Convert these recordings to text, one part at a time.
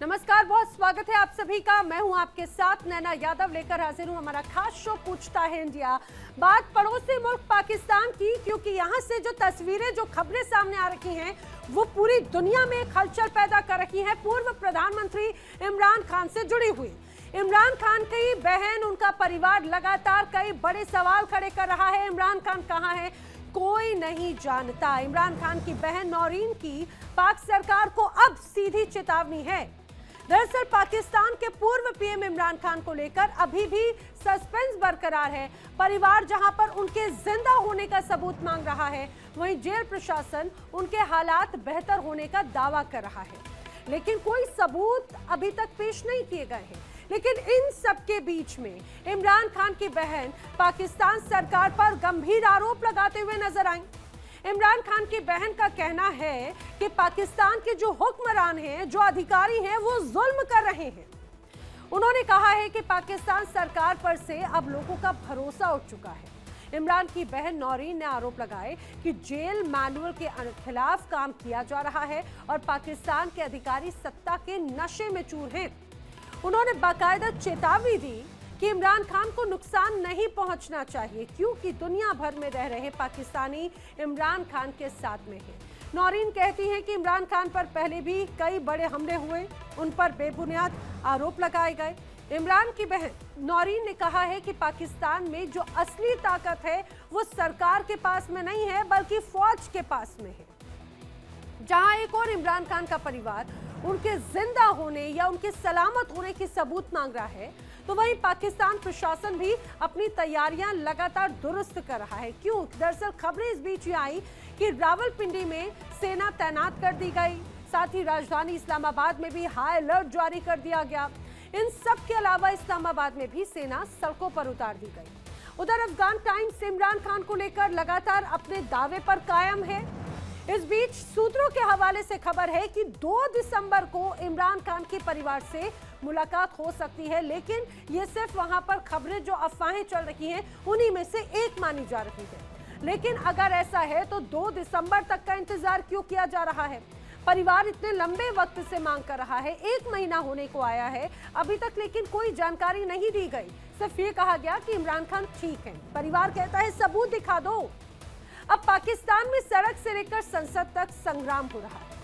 नमस्कार, बहुत स्वागत है आप सभी का। मैं हूं आपके साथ नैना यादव, लेकर हाजिर हूं हमारा खास शो पूछता है इंडिया। बात पड़ोसी मुल्क पाकिस्तान की, क्योंकि यहां से जो तस्वीरें, जो खबरें सामने आ रही हैं वो पूरी दुनिया में एक हलचल पैदा कर रही हैं। पूर्व प्रधानमंत्री इमरान खान से जुड़ी हुई इमरान खान की बहन, उनका परिवार लगातार कई बड़े सवाल खड़े कर रहा है। इमरान खान कहाँ है, कोई नहीं जानता। इमरान खान की बहन नौरीन की पाक सरकार को अब सीधी चेतावनी है। दरअसल पाकिस्तान के पूर्व पीएम इमरान खान को लेकर अभी भी सस्पेंस बरकरार है। परिवार जहां पर उनके जिंदा होने का सबूत मांग रहा है, वहीं जेल प्रशासन उनके हालात बेहतर होने का दावा कर रहा है, लेकिन कोई सबूत अभी तक पेश नहीं किए गए हैं। लेकिन इन सब के बीच में इमरान खान की बहन पाकिस्तान सरकार पर गंभीर आरोप लगाते हुए नजर आई। इमरान खान की बहन का कहना है कि पाकिस्तान के जो हुक्मरान हैं, जो अधिकारी हैं, वो जुल्म कर रहे हैं। उन्होंने कहा है कि पाकिस्तान सरकार पर से अब लोगों का भरोसा उठ चुका है। इमरान की बहन नौरीन ने आरोप लगाए कि जेल मैनुअल के खिलाफ काम किया जा रहा है और पाकिस्तान के अधिकारी सत्ता के नशे में चूर हैं। उन्होंने बाकायदा चेतावनी दी कि इमरान खान को नुकसान नहीं पहुंचना चाहिए, क्योंकि दुनिया भर में रह रहे पाकिस्तानी इमरान खान के साथ में हैं। नौरीन कहती हैं कि इमरान खान पर पहले भी कई बड़े हमले हुए, उन पर बेबुनियाद आरोप लगाए गए। इमरान की बहन नौरीन ने कहा है कि पाकिस्तान में जो असली ताकत है वो सरकार के पास में नहीं है, बल्कि फौज के पास में है। जहां एक और इमरान खान का परिवार उनके जिंदा होने या उनके सलामत होने की सबूत मांग रहा है, तो वहीं पाकिस्तान प्रशासन भी अपनी तैयारियां लगातार दुरुस्त कर रहा है। क्यों? दरअसल खबरें इस बीच ये आई कि रावलपिंडी में सेना तैनात कर दी गई, साथ ही राजधानी इस्लामाबाद में भी हाई अलर्ट जारी कर दिया गया। इन सब के अलावा इस्लामाबाद में भी सेना सड़कों पर उतार दी गई। उधर अफगान टाइम्स इमरान खान को लेकर लगातार अपने दावे पर कायम है। इस बीच सूत्रों के हवाले से खबर है कि 2 दिसंबर को इमरान खान के परिवार से मुलाकात हो सकती है, लेकिन ये सिर्फ वहां पर खबरें, जो अफवाहें चल रही हैं, उन्हीं में से एक मानी जा रही है। लेकिन अगर ऐसा है तो 2 दिसंबर तक का इंतजार क्यों किया जा रहा है? परिवार इतने लंबे वक्त से मांग कर रहा है, 1 महीना होने को आया है अभी तक, लेकिन कोई जानकारी नहीं दी गई। सिर्फ ये कहा गया कि इमरान खान ठीक है। परिवार कहता है सबूत दिखा दो। अब पाकिस्तान में सड़क से लेकर संसद तक संग्राम हो रहा है।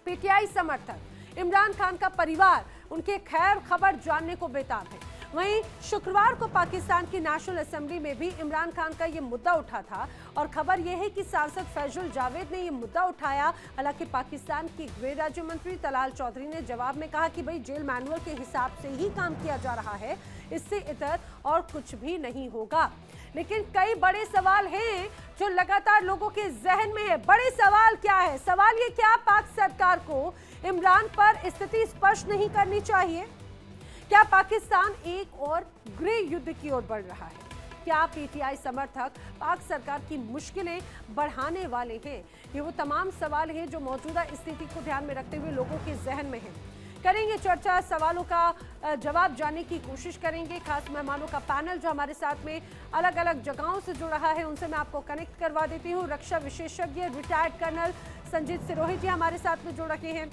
पीटीआई समर्थक, इमरान खान का परिवार उनके खैर खबर जानने को बेताब है। वहीं शुक्रवार को पाकिस्तान की नेशनल असेंबली में भी इमरान खान का ये मुद्दा उठा था और खबर यह है कि सांसद फैजल जावेद ने ये मुद्दा उठाया। हालांकि पाकिस्तान की गृह राज्य मंत्री तलाल चौधरी ने जवाब में कहा कि भाई जेल मैनुअल के हिसाब से ही काम किया जा रहा है, इससे इतर और कुछ भी नहीं होगा। लेकिन कई बड़े सवाल हैं जो लगातार लोगों के जहन में है। बड़े सवाल क्या है? सवाल ये, क्या पाक सरकार को इमरान पर स्थिति स्पष्ट नहीं करनी चाहिए? क्या पाकिस्तान एक और गृह युद्ध की ओर बढ़ रहा है? क्या पीटीआई समर्थक पाक सरकार की मुश्किलें बढ़ाने वाले हैं? ये वो तमाम सवाल हैं जो मौजूदा स्थिति को ध्यान में रखते हुए लोगों के जहन में हैं। करेंगे चर्चा, सवालों का जवाब जानने की कोशिश करेंगे। खास मेहमानों का पैनल जो हमारे साथ में अलग अलग जगहों से जुड़ रहा है, उनसे मैं आपको कनेक्ट करवा देती हूँ। रक्षा विशेषज्ञ रिटायर्ड कर्नल संजीत सिरोही जी हमारे साथ में जुड़ रखे हैं।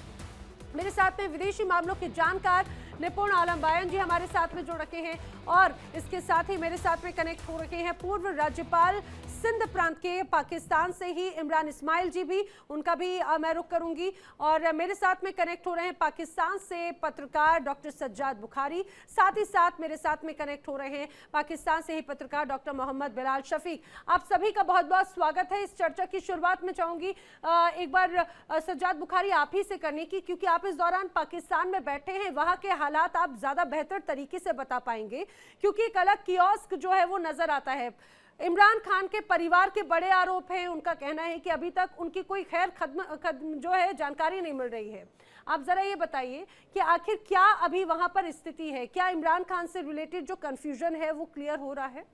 मेरे साथ में विदेशी मामलों के जानकार निपुण आलम बायन जी हमारे साथ में जुड़ रखे हैं, और इसके साथ ही मेरे साथ में कनेक्ट हो रखे हैं पूर्व राज्यपाल सिंध प्रांत के पाकिस्तान से ही इमरान इस्माइल जी भी, उनका भी मैं रुख करूंगी। और मेरे साथ में कनेक्ट हो रहे हैं पाकिस्तान से पत्रकार डॉक्टर सज्जाद बुखारी, साथ ही साथ मेरे साथ में कनेक्ट हो रहे हैं पाकिस्तान से ही पत्रकार डॉक्टर मोहम्मद बिलाल शफीक। आप सभी का बहुत बहुत स्वागत है। इस चर्चा की शुरुआत में चाहूंगी एक बार सज्जाद बुखारी आप ही से करने की, क्योंकि आप इस दौरान पाकिस्तान में बैठे हैं, वहां के हालात आप ज्यादा बेहतर तरीके से बता पाएंगे, क्योंकि एक अलग कियोस्क जो है वो नजर आता है। इमरान खान के परिवार के बड़े आरोप हैं, उनका कहना है कि अभी तक उनकी कोई खैर खत्म जो है जानकारी नहीं मिल रही है। आप जरा ये बताइए कि आखिर क्या अभी वहां पर स्थिति है? क्या इमरान खान से रिलेटेड जो कंफ्यूजन है वो क्लियर हो रहा है?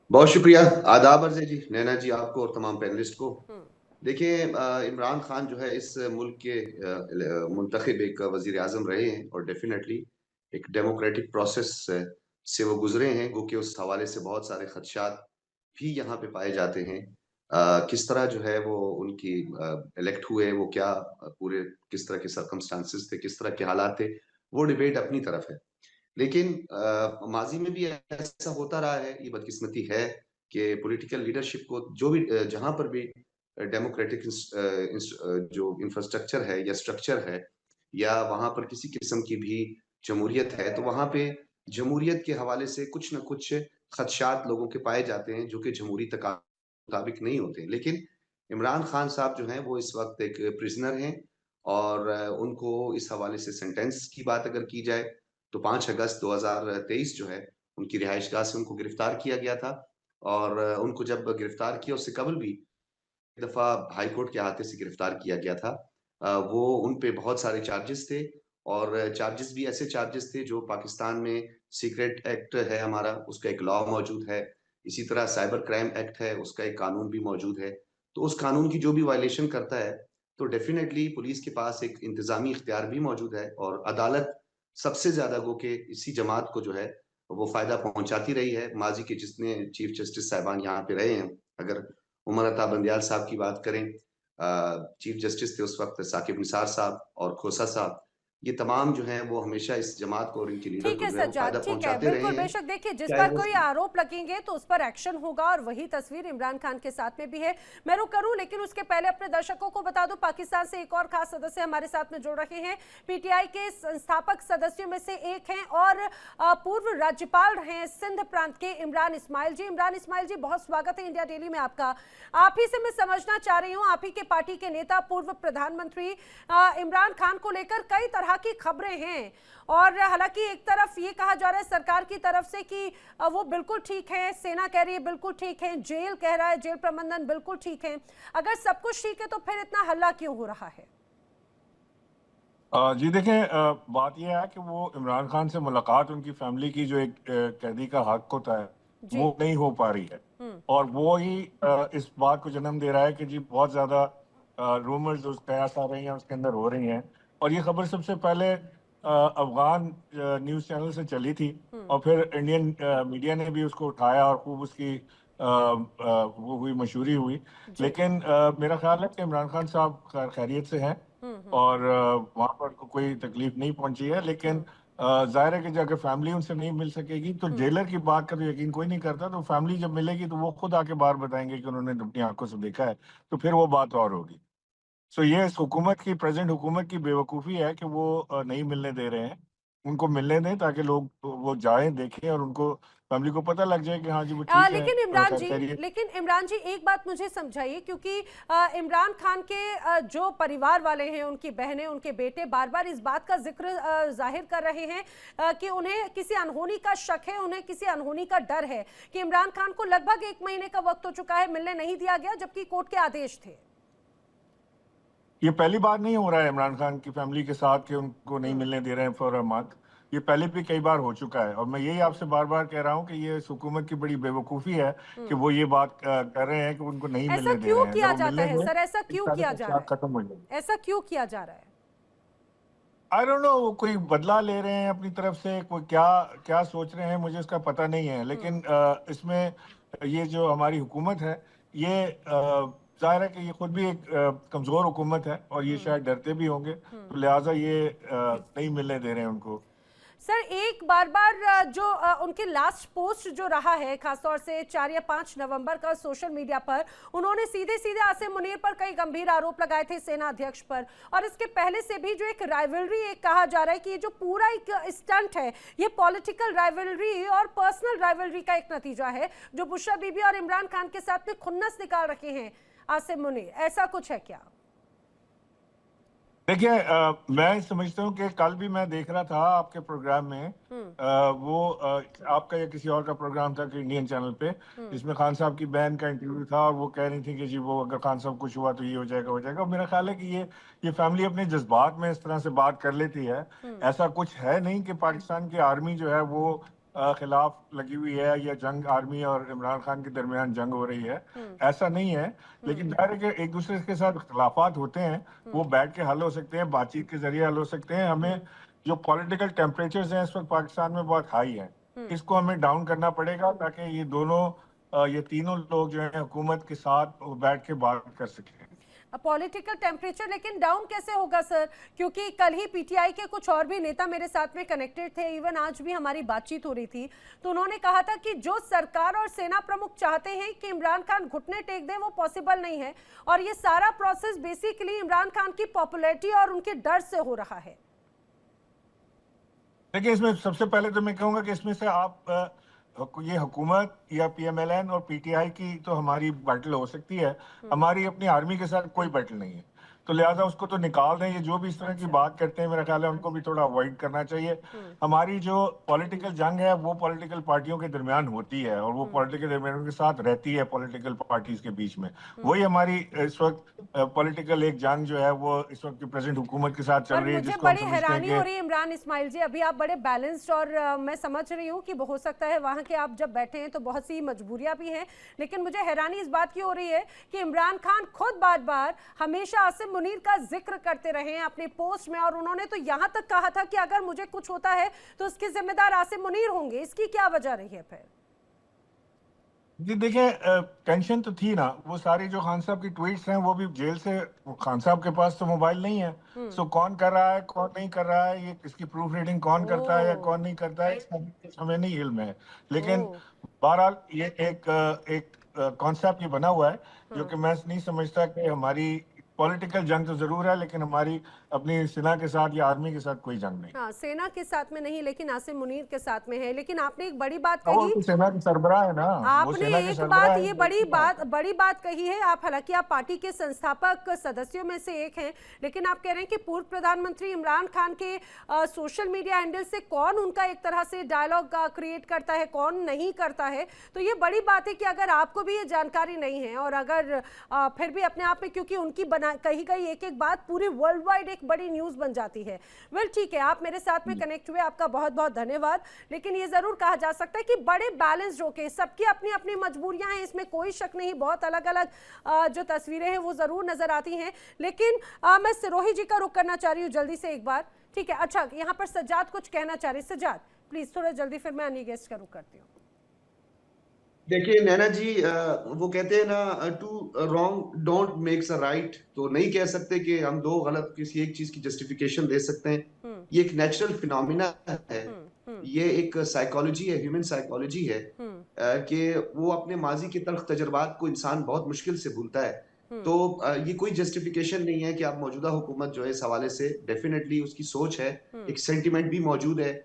बहुत शुक्रिया, आदाब अर्ज़े जी, नैना जी, आपको और तमाम पैनलिस्ट को। देखिए, इमरान खान जो है इस मुल्क के मुंतखब एक वजीर आजम रहे हैं और डेफिनेटली एक डेमोक्रेटिक प्रोसेस से वो गुजरे हैं, गो कि उस हवाले से बहुत सारे खदशात भी यहाँ पे पाए जाते हैं। किस तरह जो है वो उनकी इलेक्ट हुए, वो क्या पूरे किस तरह के सर्कमस्टांसेस थे, किस तरह के हालात थे, वो डिबेट अपनी तरफ है। लेकिन माज़ी में भी ऐसा होता रहा है, ये बदकिस्मती है कि पॉलिटिकल लीडरशिप को जो भी जहाँ पर भी डेमोक्रेटिक जो इंफ्रास्ट्रक्चर है या स्ट्रक्चर है या वहाँ पर किसी किस्म की भी जमहूरियत है, तो वहाँ पे जमहूरियत के हवाले से कुछ न कुछ खदशात लोगों के पाए जाते हैं, जो कि जमहूरी मुताबिक नहीं होते। लेकिन इमरान खान साहब जो हैं, वो इस वक़्त एक प्रिज़नर हैं और उनको इस हवाले से सेंटेंस की बात अगर की जाए, तो 5 अगस्त 2023 जो है, उनकी रिहाइशगाह से उनको गिरफ्तार किया गया था और उनको जब गिरफ्तार किया, उससे कबल भी एक दफ़ा हाई कोर्ट के अहाते से गिरफ्तार किया गया था। वो उन पे बहुत सारे चार्जेस थे और चार्जेस भी ऐसे चार्जेस थे जो पाकिस्तान में सीक्रेट एक्ट है हमारा, उसका एक लॉ मौजूद है। इसी तरह साइबर क्राइम एक्ट है, उसका एक कानून भी मौजूद है। तो उस कानून की जो भी वायलेशन करता है, तो डेफ़िनेटली पुलिस के पास एक इंतज़ामी इख्तियार भी मौजूद है और अदालत सबसे ज़्यादा गो के इसी जमात को जो है, वो फ़ायदा पहुँचाती रही है। माज़ी के जितने चीफ जस्टिस साहिबान यहाँ पे रहे हैं, अगर उमर अता बंदियाल साहब की बात करें, चीफ जस्टिस थे उस वक़्त साकिब निसार साहब और खोसा साहब, ये तमाम जो हैं वो हमेशा इस जमात को और इनके लीडर ठीक को है जो है वो सज्जाद, फ़ायदा ठीक है, पहुँचाते रहे बिल्कुल हैं, बेशक। देखिए, जिस चाहे पर वो कोई आरोप लगेंगे तो उस पर एक्शन होगा और वही तस्वीर इमरान खान के साथ में भी है। मैं रुक करूं, लेकिन उसके पहले अपने दर्शकों को बता दूं, पाकिस्तान से एक और खास सदस्य हमारे साथ में जुड़ रहे हैं। पीटीआई के संस्थापक सदस्यों में से एक हैं और पूर्व राज्यपाल रहे हैं सिंध प्रांत के इमरान इस्माइल जी। इमरान इस्माइल जी, बहुत स्वागत है इंडिया डेली में आपका। आप ही से मैं समझना चाह रही हूँ, आप ही के पार्टी के नेता पूर्व प्रधानमंत्री इमरान खान को लेकर कई तरह की खबरें हैं और हालांकि एक तरफ ये कहा जा रहा है सरकार की तरफ से कि वो बिल्कुल ठीक है, सेना कह रही है बिल्कुल ठीक है, जेल कह रहा है जेल प्रबंधन बिल्कुल ठीक है। अगर सब कुछ ठीक है तो फिर इतना हल्ला क्यों हो रहा है? जी देखें, बात यह है कि वो इमरान खान से मुलाकात उनकी फैमिली की जो एक कैदी का हक होता है जी। वो नहीं हो पा रही है और वो ही इस बात को जन्म दे रहा है कि जी बहुत ज़्यादा रूमर्स जो कयास आ रही हैं उसके अंदर हो रही हैं और ये खबर सबसे पहले अफगान न्यूज़ चैनल से चली थी और फिर इंडियन मीडिया ने भी उसको उठाया और खूब उसकी वो हुई मशहूरी हुई। लेकिन मेरा ख्याल है कि इमरान खान साहब खैरियत से हैं और वहाँ पर कोई तकलीफ नहीं पहुंची है। लेकिन जाहिर है कि अगर फैमिली उनसे नहीं मिल सकेगी तो जेलर की बात का तो यकीन कोई नहीं करता, तो फैमिली जब मिलेगी तो वो खुद आके बाहर बताएंगे कि उन्होंने अपनी आंखों से देखा है, तो फिर वो बात और होगी। सो ये इस हुकूमत की, प्रेजेंट हुकूमत की बेवकूफ़ी है कि वो नहीं मिलने दे रहे हैं। उनको मिलने दें ताकि लोग वो जाएं, देखें और उनको फैमिली को पता लग जाए कि हाँ जी वो ठीक है, लेकिन इमरान जी एक बात मुझे समझाइए, क्योंकि इमरान खान के जो परिवार वाले हैं, उनकी बहनें, उनके बेटे बार बार इस बात का जिक्र जाहिर कर रहे हैं कि उन्हें किसी अनहोनी का शक है, उन्हें किसी अनहोनी का डर है कि इमरान खान को लगभग 1 महीने का वक्त हो चुका है, मिलने नहीं दिया गया जबकि कोर्ट के आदेश थे। ये पहली बार नहीं हो रहा है इमरान खान की फैमिली के साथ कि उनको नहीं मिलने दे रहे हैं फॉर अ मंथ। ये पहले भी कई बार हो चुका है और मैं यही आपसे बार बार कह रहा हूँ कि ये इस हुकूमत की बड़ी बेवकूफ़ी है कि वो ये बात कर रहे हैं कि उनको नहीं ऐसा मिलने दे क्यों रहे हैं। किया अगर वो जाता मिलने है दें सर? ऐसा तो क्यों सारे किया जा रहा खतम हो है? जाएंगे। ऐसा क्यों किया जा रहा है? आई डोंट नो, वो कोई बदला ले रहे हैं अपनी तरफ से, कोई क्या क्या सोच रहे हैं मुझे उसका पता नहीं है। लेकिन इसमें ये जो हमारी हुकूमत है ये जाहिर है कि ये खुद भी एक कमज़ोर हुकूमत है और ये शायद डरते भी होंगे, तो लिहाजा ये नहीं मिलने दे रहे हैं उनको। सर, एक बार बार जो उनके लास्ट पोस्ट जो रहा है, खासतौर से 4 या 5 नवंबर का सोशल मीडिया पर, उन्होंने सीधे सीधे आसिम मुनीर पर कई गंभीर आरोप लगाए थे, सेना अध्यक्ष पर। और इसके पहले से भी जो एक राइवलरी एक कहा जा रहा है कि ये जो पूरा एक स्टंट है, ये पॉलिटिकल राइवलरी और पर्सनल राइवलरी का एक नतीजा है, जो बुशरा बीबी और इमरान खान के साथ में खुन्नस निकाल रखे हैं आसिम मुनीर। ऐसा कुछ है क्या? देखिए, मैं समझता हूँ कि कल भी मैं देख रहा था आपके प्रोग्राम में वो आपका या किसी और का प्रोग्राम था कि इंडियन चैनल पे, जिसमें खान साहब की बहन का इंटरव्यू था और वो कह रही थी कि जी वो अगर खान साहब कुछ हुआ तो ये हो जाएगा हो जाएगा। मेरा ख्याल है कि ये फैमिली अपने जज्बात में इस तरह से बात कर लेती है। ऐसा कुछ है नहीं कि पाकिस्तान की आर्मी जो है वो खिलाफ लगी हुई है या जंग आर्मी और इमरान खान के दरमियान जंग हो रही है, ऐसा नहीं है। लेकिन जाहिर है कि एक दूसरे के साथ इख्तलाफात होते हैं, वो बैठ के हल हो सकते हैं, बातचीत के जरिए हल हो सकते हैं। हमें जो पॉलिटिकल टेम्परेचर्स हैं इस वक्त पाकिस्तान में बहुत हाई हैं, इसको हमें डाउन करना पड़ेगा ताकि ये दोनों ये तीनों लोग जो है हुकूमत के साथ बैठ के बात कर सकें। पॉलिटिकल टेम्परेचर लेकिन डाउन कैसे होगा सर, क्योंकि कल ही पीटीआई के कुछ और भी नेता मेरे साथ में कनेक्टेड थे, इवन आज भी हमारी बातचीत हो रही थी, तो उन्होंने कहा था कि जो सरकार और सेना प्रमुख चाहते हैं कि इमरान खान घुटने टेक दे वो पॉसिबल नहीं है, और ये सारा प्रोसेस बेसिकली इमरान खान की पॉपुलैरिटी और उनके डर से हो रहा है। देखिए, इसमें सबसे पहले तो मैं कहूँगा कि इसमें से आप ये हुकूमत या पीएमएलएन और पीटीआई की तो हमारी बैटल हो सकती है, हमारी अपनी आर्मी के साथ कोई बैटल नहीं है, तो लिहाजा उसको तो निकाल दें। ये जो भी इस तरह की बात करते हैं मेरा ख्याल है उनको भी थोड़ा अवॉइड करना चाहिए। हमारी जो पॉलिटिकल जंग है वो पॉलिटिकल पार्टियों के दरमियान होती है और वो पॉलिटिकल दरमियान के साथ रहती है पॉलिटिकल पार्टीज के बीच में। वही हमारी इस वक्त पॉलिटिकल एक जंग जो है वो इस वक्त की प्रेजेंट हुकूमत के साथ चल रही है, मुझे जिसको हम बड़ी समझते हैं हैरानी हो रही है इमरान इस्माइल जी, अभी आप बड़े बैलेंस्ड और मैं समझ रही हूँ कि हो सकता है वहाँ के आप जब बैठे हैं तो बहुत सी मजबूरियां भी हैं, लेकिन मुझे हैरानी इस बात की हो रही है कि इमरान खान खुद बार बार हमेशा आसिम मुनीर का जिक्र करते रहे हैं अपने पोस्ट में, और उन्होंने तो यहाँ तक कहा था कि अगर मुझे कुछ होता है तो उसके जिम्मेदार आसिम मुनीर होंगे। इसकी क्या वजह रही है फिर? जी देखिए, टेंशन तो थी ना, वो सारी जो खान साहब की ट्वीट्स हैं वो भी जेल से, खान साहब के पास तो मोबाइल नहीं है, सो कौन कर रहा है कौन नहीं कर रहा है, ये इसकी प्रूफ रीडिंग कौन करता है या कौन नहीं करता है, इसका हमें नहीं इल्म है। लेकिन बहरहाल ये एक कॉन्सेप्ट ये बना हुआ है जो कि मैं नहीं समझता कि हमारी पॉलिटिकल जंग तो जरूर है, लेकिन हमारी अपनी सेना के साथ या आर्मी के साथ कोई जंग नहीं। हाँ, सेना के साथ में नहीं, लेकिन आसिम मुनीर के साथ में है। लेकिन आपने एक बड़ी बात कही, वो सेना के सरबराह है ना, आपने एक बात, ये बड़ी बात कही है। आप हालांकि आप पार्टी के संस्थापक सदस्यों में से एक हैं, लेकिन आप कह रहे हैं कि पूर्व प्रधानमंत्री इमरान खान के सोशल मीडिया हैंडल से कौन उनका एक तरह से डायलॉग क्रिएट करता है, कौन नहीं करता है। तो ये बड़ी बात है कि अगर आपको भी ये जानकारी नहीं है और अगर फिर भी अपने आप में, क्योंकि उनकी कही गई एक एक बात पूरी वर्ल्ड वाइड एक बड़ी न्यूज बन जाती है। वेल ठीक है, आप मेरे साथ में कनेक्ट हुए, आपका बहुत बहुत धन्यवाद। लेकिन ये जरूर कहा जा सकता है कि बड़े बैलेंस होके, सबकी अपनी अपनी मजबूरियां हैं, इसमें कोई शक नहीं, बहुत अलग अलग जो तस्वीरें हैं वो जरूर नजर आती हैं। लेकिन मैं सिरोही जी का रुख करना चाह रही हूँ जल्दी से एक बार, ठीक है? अच्छा, यहाँ पर सज्जाद कुछ कहना चाह रही। सज्जाद प्लीज थोड़ा जल्दी, फिर मैं अन्य गेस्ट का रुख करती हूँ। देखिए नैना जी, वो कहते हैं ना, two wrong don't makes a right, तो नहीं कह सकते कि हम दो गलत किसी एक चीज की जस्टिफिकेशन दे सकते हैं। ये एक नेचुरल फिनोमिना है, ये एक साइकोलॉजी है, ह्यूमन साइकोलॉजी है, कि वो अपने माजी के तल्ख तजर्बात को इंसान बहुत मुश्किल से भूलता है। तो ये कोई जस्टिफिकेशन नहीं है कि आप मौजूदा हुकूमत जो है इस हवाले से डेफिनेटली उसकी सोच है, एक सेंटिमेंट भी मौजूद है।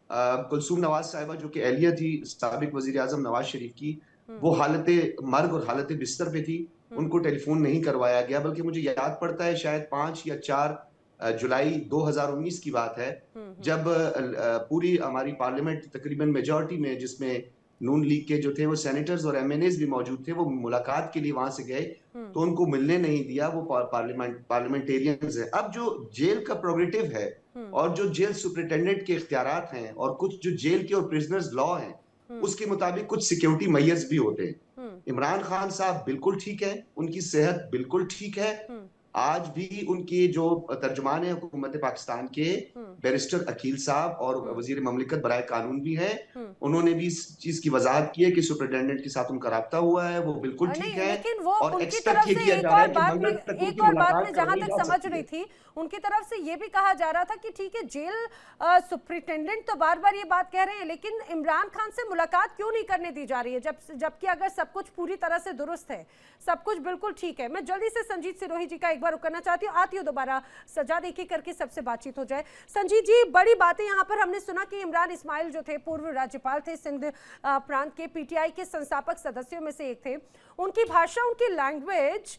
कुलसूम नवाज साहिबा जो कि एहलिया थी साबिक वजीर आजम नवाज शरीफ की, वो हालत मर्ग और हालत बिस्तर पे थी, उनको टेलीफोन नहीं करवाया गया, बल्कि मुझे याद पड़ता है शायद 5 या 4 जुलाई 2019 की बात है, जब पूरी हमारी पार्लियामेंट तकरीबन मेजॉरिटी में, जिसमें नून लीग के जो थे वो सेनेटर्स और एमएनएस भी मौजूद थे, वो मुलाकात के लिए वहां से गए तो उनको मिलने नहीं दिया। वो पार्लियामेंटेरियंस है। अब जो जेल का प्रोग्रेटिव है और जो जेल सुपरिटेंडेंट के इख्तियारात हैं और कुछ जो जेल के और प्रिजनर्स लॉ हैं, उसके मुताबिक कुछ सिक्योरिटी मेजर्स भी होते हैं। इमरान खान साहब बिल्कुल ठीक है, उनकी सेहत बिल्कुल ठीक है। आज भी उनके जो तर्जुमान है हुकूमत पाकिस्तान के बैरिस्टर अकील साहब और वजीर ममलिकत बराए कानून भी है, उन्होंने भी इस चीज की वजाहत की है कि सुपरिटेंडेंट के साथ उनका राब्ता हुआ है, वो बिल्कुल ठीक है। लेकिन वो और उनकी तरफ से एक और बात में जहां तक समझ रही थी, उनकी तरफ से ये भी कहा जा रहा था कि ठीक है, जेल सुपरिटेंडेंट तो बार बार ये बात कह रहे हैं, लेकिन इमरान खान से मुलाकात क्यों नहीं करने दी जा रही है, जबकि अगर सब कुछ पूरी तरह से दुरुस्त है, सब कुछ बिल्कुल ठीक है। मैं जल्दी से संजीत सिरोही जी का एक बार रुक करना चाहती हूँ, आती हूँ दोबारा, सज्जाद एक एक करके सबसे बातचीत हो जाए। संजीत जी, बड़ी बातें यहाँ पर हमने सुना कि इमरान इस्माइल जो थे, पूर्व राज्यपाल थे सिंध प्रांत के, पीटीआई के संस्थापक सदस्यों में से एक थे, उनकी भाषा, उनकी लैंग्वेज,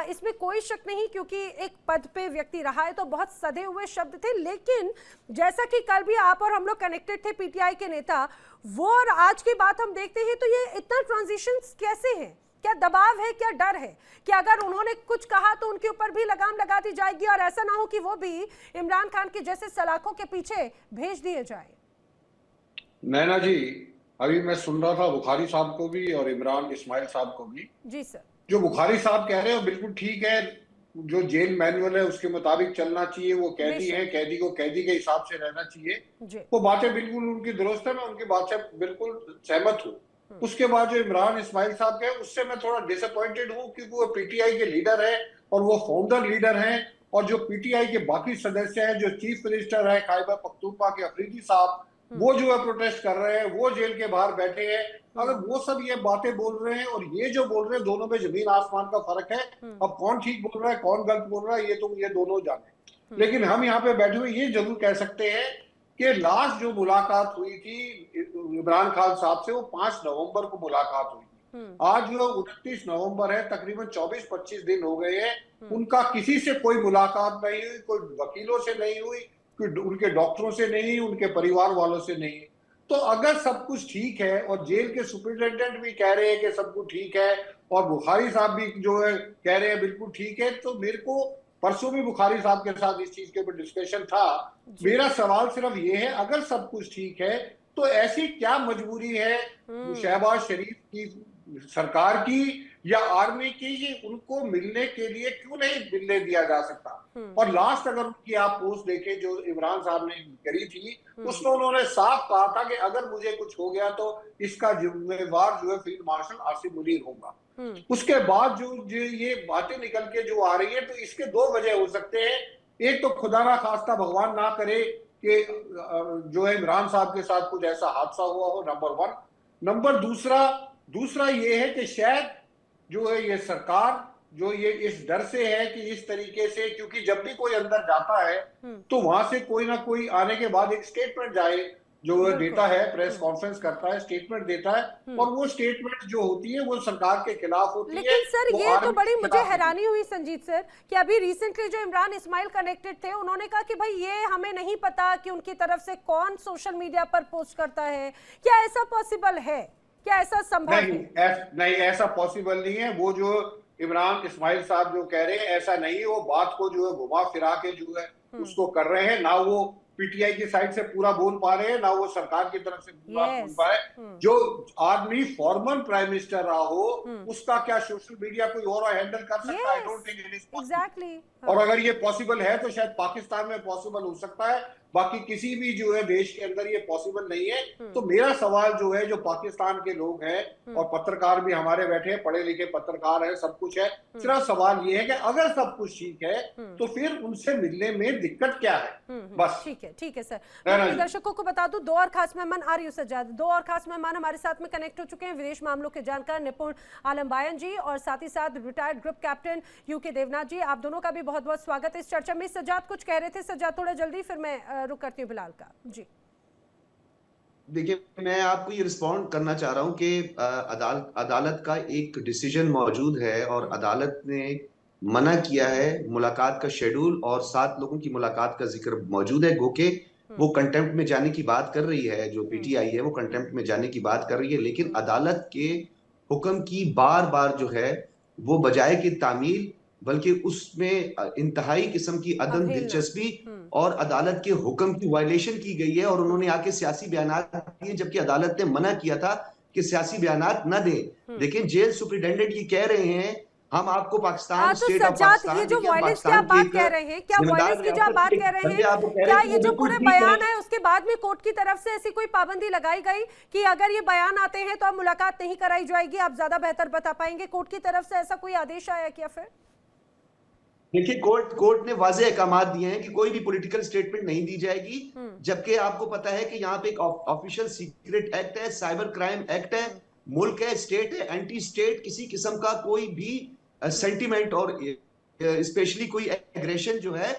इसमें कोई शक नहीं, क्योंकि एक पद पे व्यक्ति रहा है तो बहुत सधे हुए शब्द थे। लेकिन जैसा कि कल भी आप और हम लोग कनेक्टेड थे पीटीआई के नेता, वो और आज की बात हम देखते हैं तो ये इतना ट्रांजिशन कैसे है? क्या दबाव है, क्या डर है कि अगर उन्होंने कुछ कहा तो उनके ऊपर भी लगाम लगा दी जाएगी और ऐसा ना हो कि वो भी इमरान खान के जैसे सलाखों के पीछे भेज दिए जाए? नैना जी, अभी मैं सुन रहा था बुखारी साहब को भी और इमरान इस्माइल साहब को भी। जी सर। जो बुखारी साहब कह रहे हैं बिल्कुल ठीक है, जो जेल मैनुअल है उसके मुताबिक चलना चाहिए, वो कैदी है, कैदी को कैदी के हिसाब से रहना चाहिए, वो बातें बिल्कुल उनकी दुरुस्त है, मैं उनकी बात से बिल्कुल सहमत हूँ। उसके बाद जो इमरान इस्माइल साहब के, उससे मैं थोड़ा डिसअपॉइंटेड हूँ, क्योंकि वो पीटीआई के लीडर है और वो फाउंडर लीडर हैं, और जो पीटीआई के बाकी सदस्य हैं, जो चीफ मिनिस्टर है खैबर पख्तूनख्वा के अफरीदी साहब, वो जो है प्रोटेस्ट कर रहे हैं, वो जेल के बाहर बैठे हैं। अगर वो सब ये बातें बोल रहे हैं और ये जो बोल रहे हैं, दोनों में जमीन आसमान का फर्क है। अब कौन ठीक बोल रहा है, कौन गलत बोल रहा है, ये तो ये दोनों जाने। लेकिन हम यहाँ पे बैठे हुए ये जरूर कह सकते हैं कि लास्ट जो मुलाकात हुई थी इमरान खान साहब से, वो 5 नवंबर को मुलाकात हुई थी। आज जो 29 नवंबर है, तकरीबन 24-25 दिन हो गए हैं, उनका किसी से कोई मुलाकात नहीं हुई, कोई वकीलों से नहीं हुई, उनके डॉक्टरों से नहीं, उनके परिवार वालों से नहीं। तो अगर सब कुछ ठीक है और जेल के सुपरिटेंडेंट भी कह रहे हैं कि सब कुछ ठीक है और बुखारी साहब भी जो है कह रहे हैं बिल्कुल ठीक है, तो मेरे को परसों भी बुखारी साहब के साथ इस चीज के ऊपर डिस्कशन था। मेरा सवाल सिर्फ ये है, अगर सब कुछ ठीक है तो ऐसी क्या मजबूरी है शहबाज शरीफ की सरकार की या आर्मी की, ये उनको मिलने के लिए क्यों नहीं मिलने दिया जा सकता? और लास्ट अगर उनकी आप पोस्ट देखें जो इमरान साहब ने करी थी, उसमें उन्होंने साफ कहा था कि अगर मुझे कुछ हो गया तो इसका जिम्मेवार जो है फील्ड मार्शल आसिफ मुनीर होगा। उसके बाद जो ये बातें निकल के जो आ रही है, तो इसके 2 वजह हो सकते हैं। एक तो खुदा ना खास्ता भगवान ना करे कि जो है इमरान साहब के साथ कुछ ऐसा हादसा हुआ हो, नंबर 1। नंबर दूसरा ये है कि शायद जो है ये सरकार जो ये इस डर से है कि इस तरीके से, क्योंकि जब भी कोई अंदर जाता है तो वहां से कोई ना कोई आने के बाद एक स्टेटमेंट जाए, जो देता है, प्रेस कॉन्फ्रेंस करता है, स्टेटमेंट देता है, और वो स्टेटमेंट जो होती है वो सरकार के खिलाफ होती है। लेकिन सर ये तो बड़ी मुझे हैरानी हुई संजीत सर कि अभी रिसेंटली जो इमरान इस्माइल कनेक्टेड थे, उन्होंने कहा कि भाई ये हमें नहीं पता कि उनकी तरफ से कौन सोशल मीडिया पर पोस्ट करता है। क्या ऐसा पॉसिबल है? क्या ऐसा संभव है? नहीं, ऐसा पॉसिबल नहीं है। वो जो इमरान इस्माइल साहब जो कह रहे हैं ऐसा नहीं है, वो बात को जो है घुमा फिरा के जो है उसको कर रहे हैं। ना वो पीटीआई की साइड से पूरा बोल पा रहे हैं, ना वो सरकार की तरफ से पूरा बोल पा रहे हैं। जो आदमी फॉर्मर प्राइम मिनिस्टर रहा हो, उसका क्या सोशल मीडिया कोई और हैंडल कर सकता है? I don't think it is exactly. और अगर ये पॉसिबल है तो शायद पाकिस्तान में पॉसिबल हो सकता है, बाकी किसी भी जो है देश के अंदर ये पॉसिबल नहीं है। तो मेरा सवाल जो है, जो पाकिस्तान के लोग हैं और पत्रकार भी हमारे बैठे हैं, पढ़े लिखे पत्रकार हैं, सब कुछ है, सिर्फ सवाल ये है कि अगर सब कुछ ठीक है तो फिर उनसे मिलने में दिक्कत क्या है? बस ठीक है सर। मैं दर्शकों को बता दूं, 2 और खास मेहमान आर्य सज्जाद, 2 और खास मेहमान हमारे साथ में कनेक्ट हो चुके हैं। विदेश मामलों के जानकार निपुण आलम बायन जी और साथ ही साथ retired group captain UK Devnath ji, आप दोनों का भी बहुत बहुत स्वागत है इस चर्चा में। सज्जाद कुछ कह रहे थे, सज्जाद थोड़ा जल्दी, फिर मैं रुक करती हूँ बिलाल का। जी देखिए, मैं आपको ये रिस्पॉन्ड करना चाह रहा हूँ कि अदालत का एक डिसीजन मौजूद है और अदालत ने मना किया है मुलाकात का शेड्यूल, और 7 लोगों की मुलाकात का जिक्र मौजूद है। गो के वो कंटेम्प्ट में जाने की बात कर रही है, जो पीटीआई है वो कंटेम्प्ट में जाने की बात कर रही है, लेकिन अदालत के हुक्म की बार बार जो है वो बजाय कि तामील, बल्कि उसमें इंतहाई किस्म की अदम दिलचस्पी और अदालत के हुक्म की वायलेशन की गई है। और उन्होंने आके सियासी बयानात दिए, जबकि अदालत ने मना किया था कि सियासी बयानात न दें। लेकिन जेल सुपरिटेंडेंट ये कह रहे हैं हम आपको पाकिस्तान स्टेट ऑफ पाकिस्तान, ये जो वायलेंस की आप बात कह रहे हैं, क्या वायलेंस की जो आप बात कह रहे हैं, क्या ये जो पूरे बयान है उसके बाद में कोर्ट की तरफ से ऐसी कोई पाबंदी लगाई गई कि अगर ये बयान आते हैं तो अब मुलाकात नहीं कराई जाएगी? आप ज्यादा बेहतर बता पाएंगे, कोर्ट की तरफ से ऐसा कोई आदेश आया क्या? फिर देखिए, कोर्ट ने वाज़ेह अहकामात दिए हैं कि कोई भी पॉलिटिकल स्टेटमेंट नहीं दी जाएगी, जबकि आपको पता है कि यहाँ पे एक ऑफिशियल सीक्रेट एक्ट है, साइबर क्राइम एक्ट है, मुल्क है, स्टेट है, एंटी स्टेट किसी किस्म का कोई भी सेंटिमेंट और स्पेशली कोई एग्रेशन जो है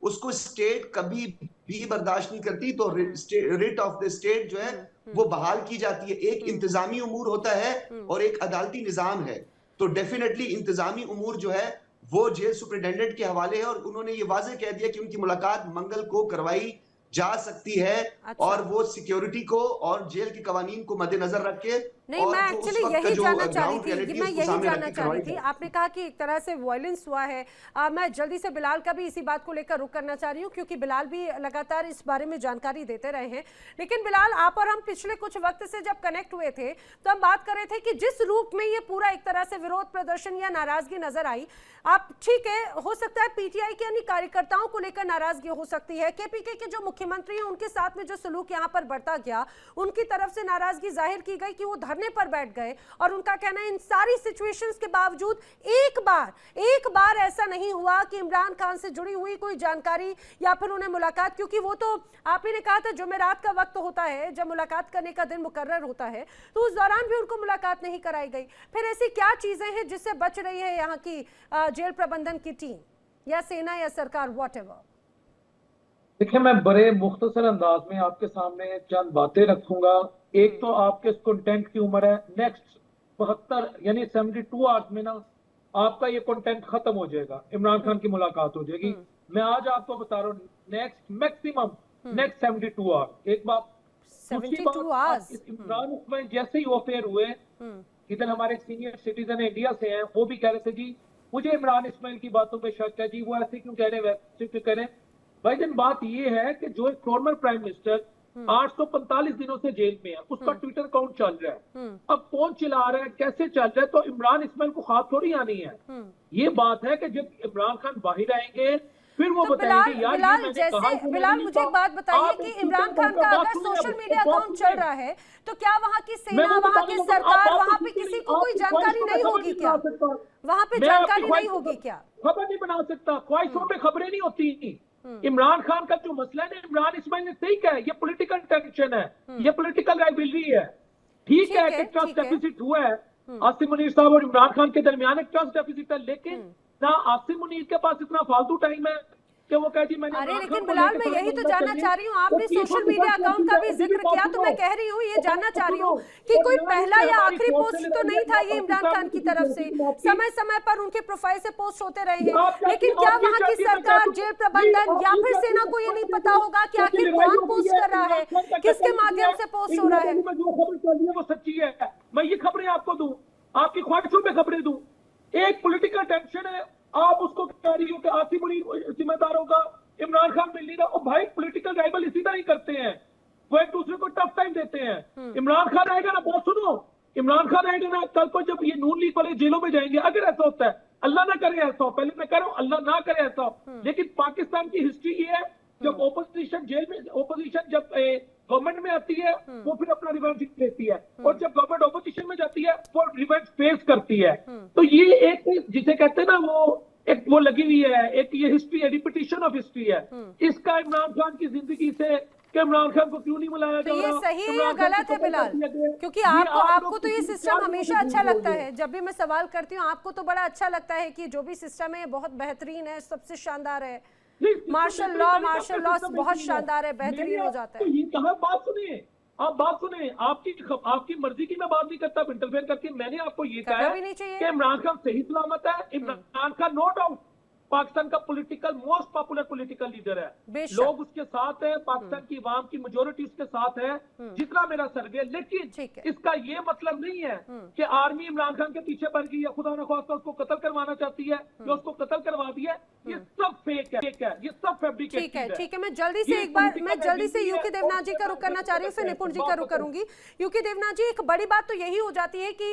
उसको स्टेट कभी भी बर्दाश्त नहीं करती। तो रिट ऑफ द स्टेट जो है वो बहाल की जाती है। एक इंतजामी उमूर होता है और एक अदालती निजाम है। तो डेफिनेटली इंतजामी उमूर जो है वो जेल सुपरिटेंडेंट के हवाले है, और उन्होंने ये वाज़ेह कह दिया कि उनकी मुलाकात मंगल को करवाई जा सकती है। अच्छा। और वो सिक्योरिटी को और जेल के कवानीन को मद्देनजर रख के, नहीं, मैं एक्चुअली यही जानना चाह रही थी, मैं यही जानना चाह रही थी। आपने कहा कि एक तरह से वायलेंस हुआ है। मैं जल्दी से बिलाल का भी इसी बात को लेकर रुक करना चाह रही हूँ, क्योंकि बिलाल भी लगातार इस बारे में जानकारी देते रहे हैं। लेकिन बिलाल, आप और हम पिछले कुछ वक्त से जब कनेक्ट हुए थे तो हम बात कर रहे थे कि जिस रूप में ये पूरा एक तरह से विरोध प्रदर्शन या नाराजगी नजर आई, आप ठीक है, हो सकता है पीटीआई के अन्य कार्यकर्ताओं को लेकर नाराजगी हो सकती है, केपीके के जो मुख्यमंत्री हैं उनके साथ में जो सलूक यहाँ पर बढ़ता गया, उनकी तरफ से नाराजगी जाहिर की गई कि वो धरने पर बैठ गए और उनका कहना है इन सारी सिचुएशंस के बावजूद एक बार ऐसा नहीं हुआ कि इमरान खान से जुड़ी हुई कोई जानकारी या फिर उन्हें मुलाकात, क्योंकि वो तो आप ही ने कहा था जुमेरात का वक्त होता है जब मुलाकात करने का दिन मुकर्रर होता है, तो उस दौरान भी उनको मुलाकात नहीं कराई गई। फिर ऐसी क्या चीजें हैं जिससे बच रही है यहाँ की जेल प्रबंधन की टीम या सेना या सरकार, व्हाटएवर? देखिए, मैं बड़े मुख्तसर अंदाज में आपके सामने चंद बातें रखूंगा। एक तो आपके इस कंटेंट की उम्र है, नेक्स्ट 72 यानी 72 आवर्स में ना आपका ये कंटेंट खत्म हो जाएगा, इमरान खान की मुलाकात हो जाएगी। मैं आज आपको बता रहा हूँ नेक्स्ट मैक्सिमम नेक्स्ट 72 आवर्स। एक बात, 72 आवर्स इमरान उसमें जैसे ही अफेयर हुए, इधर हमारे सीनियर सिटीजन इंडिया से हैं, वो भी कह रहे थे जी मुझे इमरान इस्माइल की बातों पे शक है जी, वो ऐसे क्यों कह रहे हैं वैसे क्यों कह रहे हैं। भाई दिन बात ये है कि जो एक फॉर्मर प्राइम मिनिस्टर 845 दिनों से जेल में है, उसका ट्विटर अकाउंट चल रहा है, अब कौन चला रहा है, कैसे चल रहा है, तो इमरान इस्माइल को खास थोड़ी आनी है। ये बात है कि जब इमरान खान बाहर आएंगे फिर वो तो बताएंगे यार बिलाल मुझे एक बात बताइए कि इमरान खान का अगर सोशल मीडिया अकाउंट चल रहा है तो क्या वहाँ की सेना, वहाँ की सरकार, वहाँ पे किसी को कोई जानकारी नहीं होगी क्या? वहाँ पे जानकारी नहीं होगी क्या? खबर नहीं बना सकता, ख्वाहिशों पे खबरें नहीं होती। इमरान खान का जो मसला है, इमरान इस्माइल ने सही कहा है, ये पॉलिटिकल टेंशन है, ये पॉलिटिकल राइवलरी है। ठीक है कि ट्रस्ट डेफिसिट हुआ है, आसिम मुनीर साहब और इमरान खान के दरमियान एक ट्रस्ट डेफिसिट है, लेकिन ना आसिम मुनीर के पास इतना फालतू टाइम है कि वो कहे जी मैंने। अरे लेकिन बिलाल मैं यही तो जानना चाह रही हूँ, आपने सोशल मीडिया अकाउंट का भी जिक्र किया, तो मैं कह रही हूँ ये जानना चाह रही हूँ कि कोई पहला या आखिरी पोस्ट तो नहीं था ये इमरान खान की तरफ से, समय समय पर उनके प्रोफाइल से पोस्ट होते रहे हैं, लेकिन क्या वहाँ की सरकार, जेल प्रबंधन या फिर सेना को ये नहीं पता होगा कि आखिर कौन पोस्ट कर रहा है, किसके माध्यम से पोस्ट हो रहा है? जो खबर चल रही है वो सच्ची है, मैं ये खबरें आपको दूं, आपकी ख्वाहिशों पे खबरें दूं। एक पॉलिटिकल टेंशन है, आप उसको कह रही हो कि आसिम मुनीर जिम्मेदार होगा, इमरान खान मिल नहीं रहा। और भाई पॉलिटिकल राइवल इसी तरह ही करते हैं, वो एक दूसरे को टफ टाइम देते हैं। इमरान खान आएगा ना, बहुत सुनो, इमरान खान आएगा ना कल को जब ये नून लीग वाले जेलों में जाएंगे, अगर ऐसा होता है, अल्लाह ना करे ऐसा हो, पहले मैं कह रहा हूँ अल्लाह ना करे ऐसा हो, लेकिन पाकिस्तान की हिस्ट्री ये है जब ओपोजिशन जेल में, ओपोजिशन जब गवर्नमेंट में आती है वो फिर अपना रिवेंज लेती है, और जब गवर्नमेंट ओपोजिशन में जाती है वो रिवेंज फेस करती है। तो ये एक जिसे कहते हैं ना एक वो लगी हुई है, एक ये हिस्ट्री है, रिपीटिशन ऑफ हिस्ट्री है। इसका इमरान खान की जिंदगी से कि इमरान खान को क्यों नहीं बुलाया जा रहा, ये सही है या गलत है बिलाल? क्योंकि आपको तो ये सिस्टम हमेशा अच्छा लगता है, जब भी मैं सवाल करती हूँ आपको तो बड़ा अच्छा लगता है कि जो भी सिस्टम है बहुत बेहतरीन है, सबसे शानदार है, मार्शल लॉ बहुत शानदार है, बेहतरीन हो जाता है। ये कहा, बात सुनिए, आप बात सुने, आपकी मर्जी की मैं बात नहीं करता इंटरफेयर करके। मैंने आपको ये कहा है कि इमरान खान सही सलामत है। इमरान खान नो डाउट पाकिस्तान का political most popular political leader है, लोग उसके साथ है, पाकिस्तान की आवाम की मेजोरिटी उसके साथ है, जितना मेरा सर्वे। लेकिन इसका ये मतलब नहीं है कि आर्मी इमरान खान के पीछे पड़ गई या खुदा न खास्ता उसको कत्ल करवाना चाहती है या उसको कत्ल करवा दिया, ये सब फेक है, ये सब फैब्रिकेटेड है। ठीक है, मैं जल्दी से यूके देवनाथ जी का रुख करना चाह रही हूँ, फिर निपुण जी का रुख करूंगी। यूके देवनाथ जी, एक बड़ी बात तो यही हो जाती है कि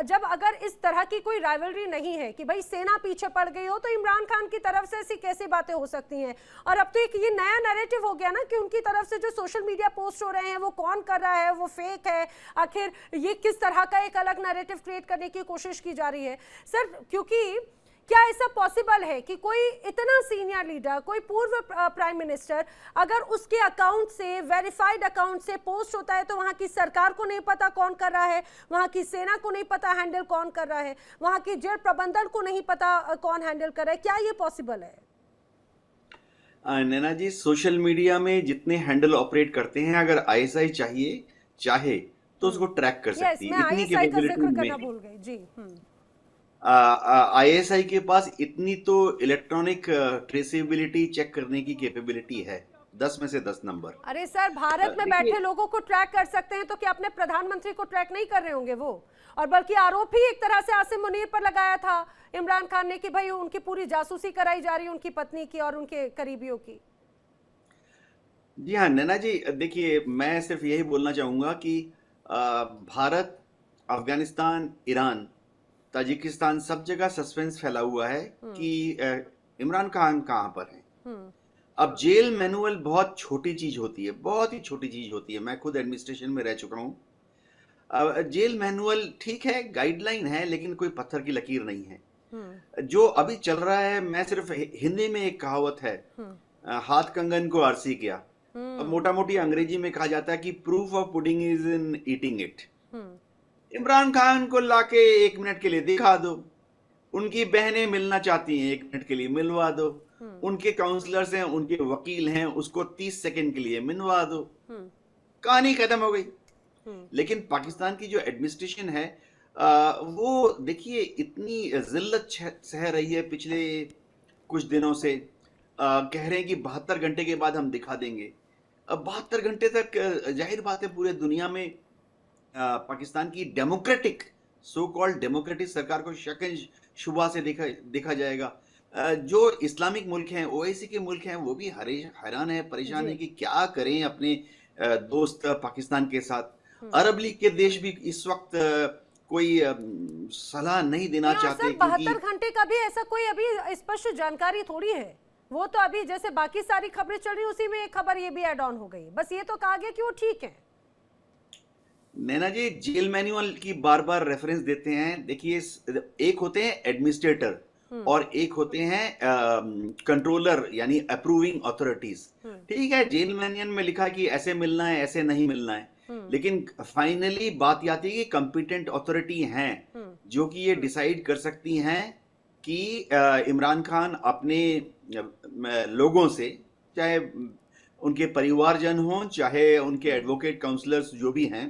जब अगर इस तरह की कोई राइवलरी नहीं है कि भाई सेना पीछे पड़ गई हो, तो इमरान खान की तरफ से ऐसी कैसी बातें हो सकती हैं? और अब तो एक ये नया नैरेटिव हो गया ना कि उनकी तरफ से जो सोशल मीडिया पोस्ट हो रहे हैं वो कौन कर रहा है, वो फेक है, आखिर ये किस तरह का एक अलग नैरेटिव क्रिएट करने की कोशिश की जा रही है? सर, क्योंकि क्या ऐसा पॉसिबल है कि कोई इतना सीनियर लीडर, कोई पूर्व प्राइम मिनिस्टर, अगर उसके अकाउंट से, वेरीफाइड अकाउंट से पोस्ट होता है तो वहाँ की सरकार को नहीं पता कौन कर रहा है, वहाँ की सेना को नहीं पता हैंडल कौन कर रहा है, वहाँ की जेल प्रबंधन को नहीं पता कौन हैंडल कर रहा है? क्या ये पॉसिबल है? नैना जी, सोशल मीडिया में जितने हैंडल ऑपरेट करते हैं, अगर आईएसआई चाहे तो उसको ट्रैक कर सकती है। इतनी कैपेबिलिटी में आईएसआई के पास इतनी तो इलेक्ट्रॉनिक ट्रेसेबिलिटी चेक करने की कैपेबिलिटी है, 10 में से 10 नंबर। अरे सर, भारत में बैठे लोगों को ट्रैक कर सकते हैं तो क्या अपने प्रधानमंत्री को ट्रैक नहीं कर रहे होंगे वो? और बल्कि आरोप ही एक तरह से आसिम मुनीर पर लगाया था इमरान खान ने कि भाई उनकी पूरी जासूसी कराई जा रही है, उनकी पत्नी की और उनके करीबियों की। जी हाँ नैना जी, देखिए मैं सिर्फ यही बोलना चाहूंगा कि भारत, अफगानिस्तान, ईरान, ताजिकिस्तान, सब जगह सस्पेंस फैला हुआ है कि इमरान खान कहाँ पर है। अब जेल मैनुअल बहुत छोटी चीज होती है, बहुत ही छोटी चीज होती है। मैं खुद एडमिनिस्ट्रेशन में रह चुका हूँ। जेल मैनुअल ठीक है, गाइडलाइन है, लेकिन कोई पत्थर की लकीर नहीं है। जो अभी चल रहा है, मैं सिर्फ हिंदी में एक कहावत है, हाथ कंगन को आरसी किया। अब मोटा मोटी अंग्रेजी में कहा जाता है कि proof of pudding is in eating it. Imran Khan को लाके 1 मिनट के लिए दिखा दो, उनकी बहनें मिलना चाहती हैं 1 मिनट के लिए मिलवा दो, उनके काउंसलर्स हैं, उनके वकील हैं, उसको 30 सेकंड के लिए मिलवा दो, कहानी खत्म हो गई। लेकिन पाकिस्तान की जो एडमिनिस्ट्रेशन है वो देखिए इतनी जिल्लत सह रही है पिछले कुछ दिनों से। कह रहे हैं कि 72 घंटे के बाद हम दिखा देंगे। अब 72 घंटे तक जाहिर बात है पूरे दुनिया में पाकिस्तान की डेमोक्रेटिक सो कॉल्ड डेमोक्रेटिक सरकार को शक शुबा से देखा जाएगा। जो इस्लामिक मुल्क हैं, ओआईसी के मुल्क हैं, वो भी हैरान है, परेशान है कि क्या करें अपने दोस्त पाकिस्तान के साथ। अरब लीग के देश भी इस वक्त कोई सलाह नहीं देना चाहते। 72 घंटे का भी ऐसा कोई अभी स्पष्ट जानकारी थोड़ी है। वो तो अभी जैसे बाकी सारी खबरें चल रही उसी में एक खबर ये भी ऐड ऑन हो गई। बस ये तो कहा गया कि वो ठीक है। नैना जी, जेल मैनुअल की बार बार रेफरेंस देते हैं। देखिए, एक होते हैं एडमिनिस्ट्रेटर और एक होते हैं कंट्रोलर यानी अप्रूविंग अथॉरिटीज। ठीक है, जेल मैनुअल में लिखा कि ऐसे मिलना है, ऐसे नहीं मिलना है, लेकिन फाइनली बात आती है कि कंपिटेंट अथॉरिटी हैं जो कि ये डिसाइड कर सकती हैं कि इमरान खान अपने लोगों से, चाहे उनके परिवारजन हों, चाहे उनके एडवोकेट काउंसलर्स जो भी हैं,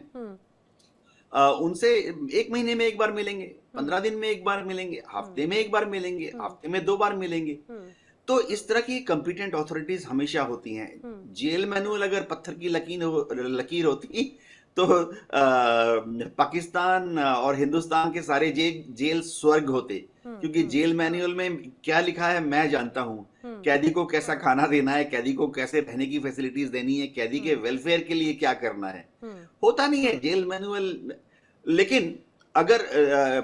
उनसे 1 महीने में एक बार मिलेंगे, 15 दिन में एक बार मिलेंगे, हफ्ते में एक बार मिलेंगे, हफ्ते में 2 बार मिलेंगे। तो इस तरह की कंपिटेंट अथॉरिटीज हमेशा होती हैं। जेल मैनुअल अगर पत्थर की लकीर होती तो पाकिस्तान और हिंदुस्तान के सारे जेल स्वर्ग होते, क्योंकि जेल मैनुअल में क्या लिखा है मैं जानता हूँ। कैदी को कैसा खाना देना है, कैदी को कैसे रहने की फैसिलिटीज देनी है, कैदी के वेलफेयर के लिए क्या करना है, होता नहीं है जेल मैनुअल। लेकिन अगर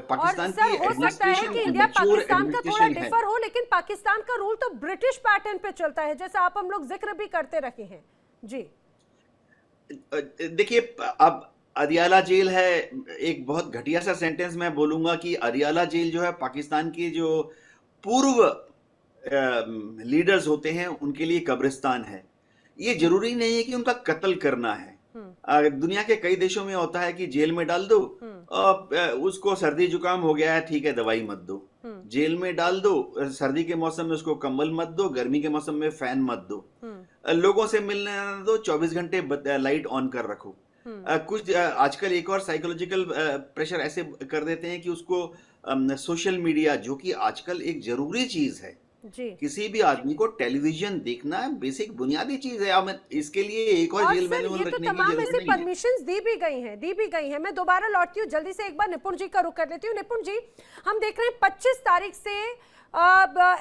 पाकिस्तान की एडमिनिस्ट्रेशन कि इंडिया पाकिस्तान का थोड़ा डिफर हो, लेकिन पाकिस्तान का रूल तो ब्रिटिश पैटर्न पे चलता है, जैसा आप हम लोग जिक्र भी करते रहे हैं। जी देखिए, अब अदियाला जेल है, एक बहुत घटिया सा सेंटेंस मैं बोलूंगा कि अदियाला जेल जो है पाकिस्तान के जो पूर्व लीडर्स होते हैं उनके लिए कब्रिस्तान है। ये जरूरी नहीं है कि उनका कत्ल करना है। दुनिया के कई देशों में होता है कि जेल में डाल दो, उसको सर्दी जुकाम हो गया है, ठीक है दवाई मत दो, जेल में डाल दो, सर्दी के मौसम में उसको कंबल मत दो, गर्मी के मौसम में फैन मत दो, लोगों से मिलने न दो, 24 घंटे लाइट ऑन कर रखो। कुछ आजकल एक और साइकोलॉजिकल प्रेशर ऐसे कर देते हैं कि उसको सोशल मीडिया, जो कि आजकल एक जरूरी चीज है, किसी भी आदमी को टेलीविजन देखना बेसिक बुनियादी चीज है। अब इसके लिए एक और जेल मैनुअल रखने की जरूरत नहीं है। परमिशंस दी भी गई हैं। मैं दोबारा लौटती हूँ, जल्दी से एक बार निपुण जी का रुख कर लेती हूँ। निपुण जी, हम देख रहे हैं 25 तारीख से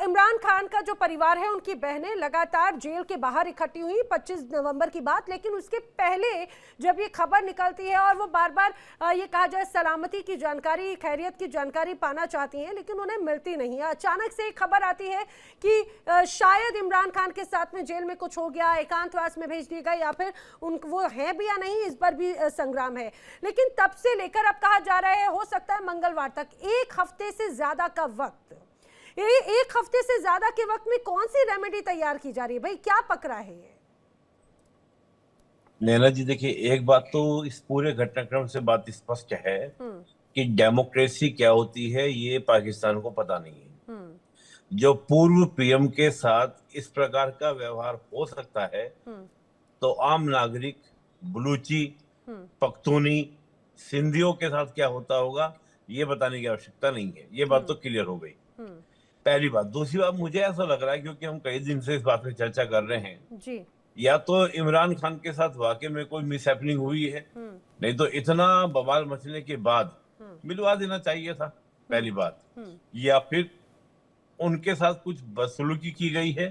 इमरान खान का जो परिवार है, उनकी बहनें लगातार जेल के बाहर इकट्ठी हुई, 25 नवंबर की बात। लेकिन उसके पहले जब ये खबर निकलती है और वो बार बार ये कहा जाए सलामती की जानकारी, खैरियत की जानकारी पाना चाहती हैं, लेकिन उन्हें मिलती नहीं है। अचानक से एक खबर आती है कि शायद इमरान खान के साथ में जेल में कुछ हो गया, एकांतवास में भेज दिया गया, या फिर वो है भी या नहीं, इस पर भी संग्राम है। लेकिन तब से लेकर अब कहा जा रहा है हो सकता है मंगलवार तक, 1 हफ्ते से ज्यादा का वक्त, 1 हफ्ते से ज्यादा के वक्त में कौन सी रेमेडी तैयार की जा रही है? भाई क्या पकड़ा है ये? नैना जी, देखिए, एक बात तो इस पूरे घटनाक्रम से बात स्पष्ट है कि डेमोक्रेसी क्या होती है ये पाकिस्तान को पता नहीं है। जो पूर्व पीएम के साथ इस प्रकार का व्यवहार हो सकता है, तो आम नागरिक, बलूची, पख्तूनी, सिंधियों के साथ क्या होता होगा ये बताने की आवश्यकता नहीं है। ये बात तो क्लियर हो गई, पहली बात। दूसरी बात, मुझे ऐसा लग रहा है, क्योंकि हम कई दिन से इस बात पे चर्चा कर रहे हैं जी, या तो इमरान खान के साथ वाकई में कोई मिसहैपनिंग हुई है, नहीं तो इतना बवाल मचने के बाद मिलवा देना चाहिए था, पहली बात। या फिर उनके साथ कुछ बदसलूकी की गई है,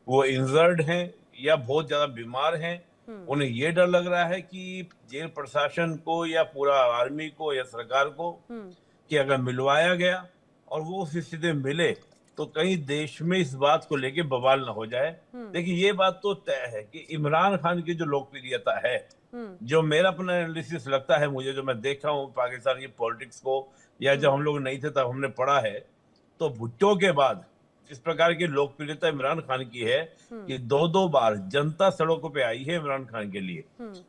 वो इंजर्ड हैं या बहुत ज्यादा बीमार हैं, उन्हें ये डर लग रहा है कि जेल प्रशासन को या पूरा आर्मी को या सरकार को कि अगर मिलवाया गया और वो उस स्थिति में मिले तो कहीं देश में इस बात को लेके बवाल ना हो जाए। देखिए ये बात तो तय है कि इमरान खान की जो लोकप्रियता है, जो मेरा अपना एनालिसिस लगता है मुझे, जो मैं देखा हूँ पाकिस्तान की पॉलिटिक्स को, या जब हम लोग नहीं थे तब हमने पढ़ा है, तो भुट्टो के बाद इस प्रकार की लोकप्रियता इमरान खान की है कि 2-2 बार जनता सड़कों पे आई है इमरान खान के लिए।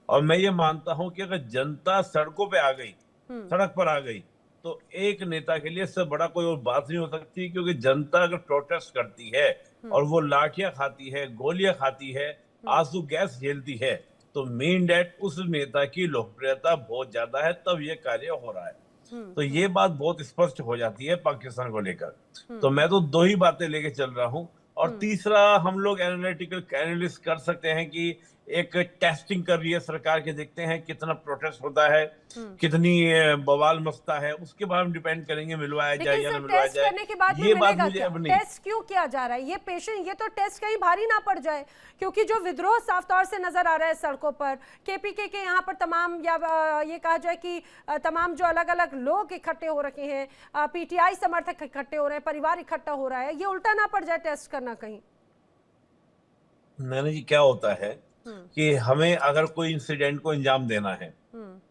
और मैं ये मानता हूं कि अगर जनता सड़कों पे आ गई, सड़क पर आ गई, तो एक नेता के लिए इससे बड़ा कोई और बात नहीं हो सकती, क्योंकि जनता अगर प्रोटेस्ट करती है और वो लाठियां खाती है, गोलियां खाती है, आंसू गैस झेलती है, तो मीन डेट उस नेता की लोकप्रियता बहुत ज्यादा है, तब ये कार्य हो रहा है। तो ये बात बहुत स्पष्ट हो जाती है पाकिस्तान को लेकर। तो मैं तो 2 ही बातें लेके चल रहा हूं। और तीसरा, हम लोग एनालिटिकल एनालिसिस कर सकते हैं कि एक टेस्टिंग कर रही है सरकार के, देखते हैं कितना प्रोटेस्ट होता है, कितनी बवाल मचता है, उसके बाद हम डिपेंड करेंगे मिलवाया जाए या ना मिलवाया जाए। करने के बाद ये बात मुझे अब नहीं, टेस्ट क्यों किया जा रहा है, ये पेशेंट, ये तो टेस्ट कहीं भारी ना पड़ जाए, क्योंकि जो विद्रोह साफ तौर से नजर आ रहा है सड़कों पर, केपीके के यहाँ पर तमाम, या ये कहा जाए कि तमाम जो अलग अलग लोग इकट्ठे हो रखे हैं, पीटीआई समर्थक इकट्ठे हो रहे हैं, परिवार इकट्ठा हो रहा है, ये उल्टा ना पड़ जाए टेस्ट करना कहीं। नहीं, क्या होता है कि हमें अगर कोई इंसिडेंट को अंजाम देना है,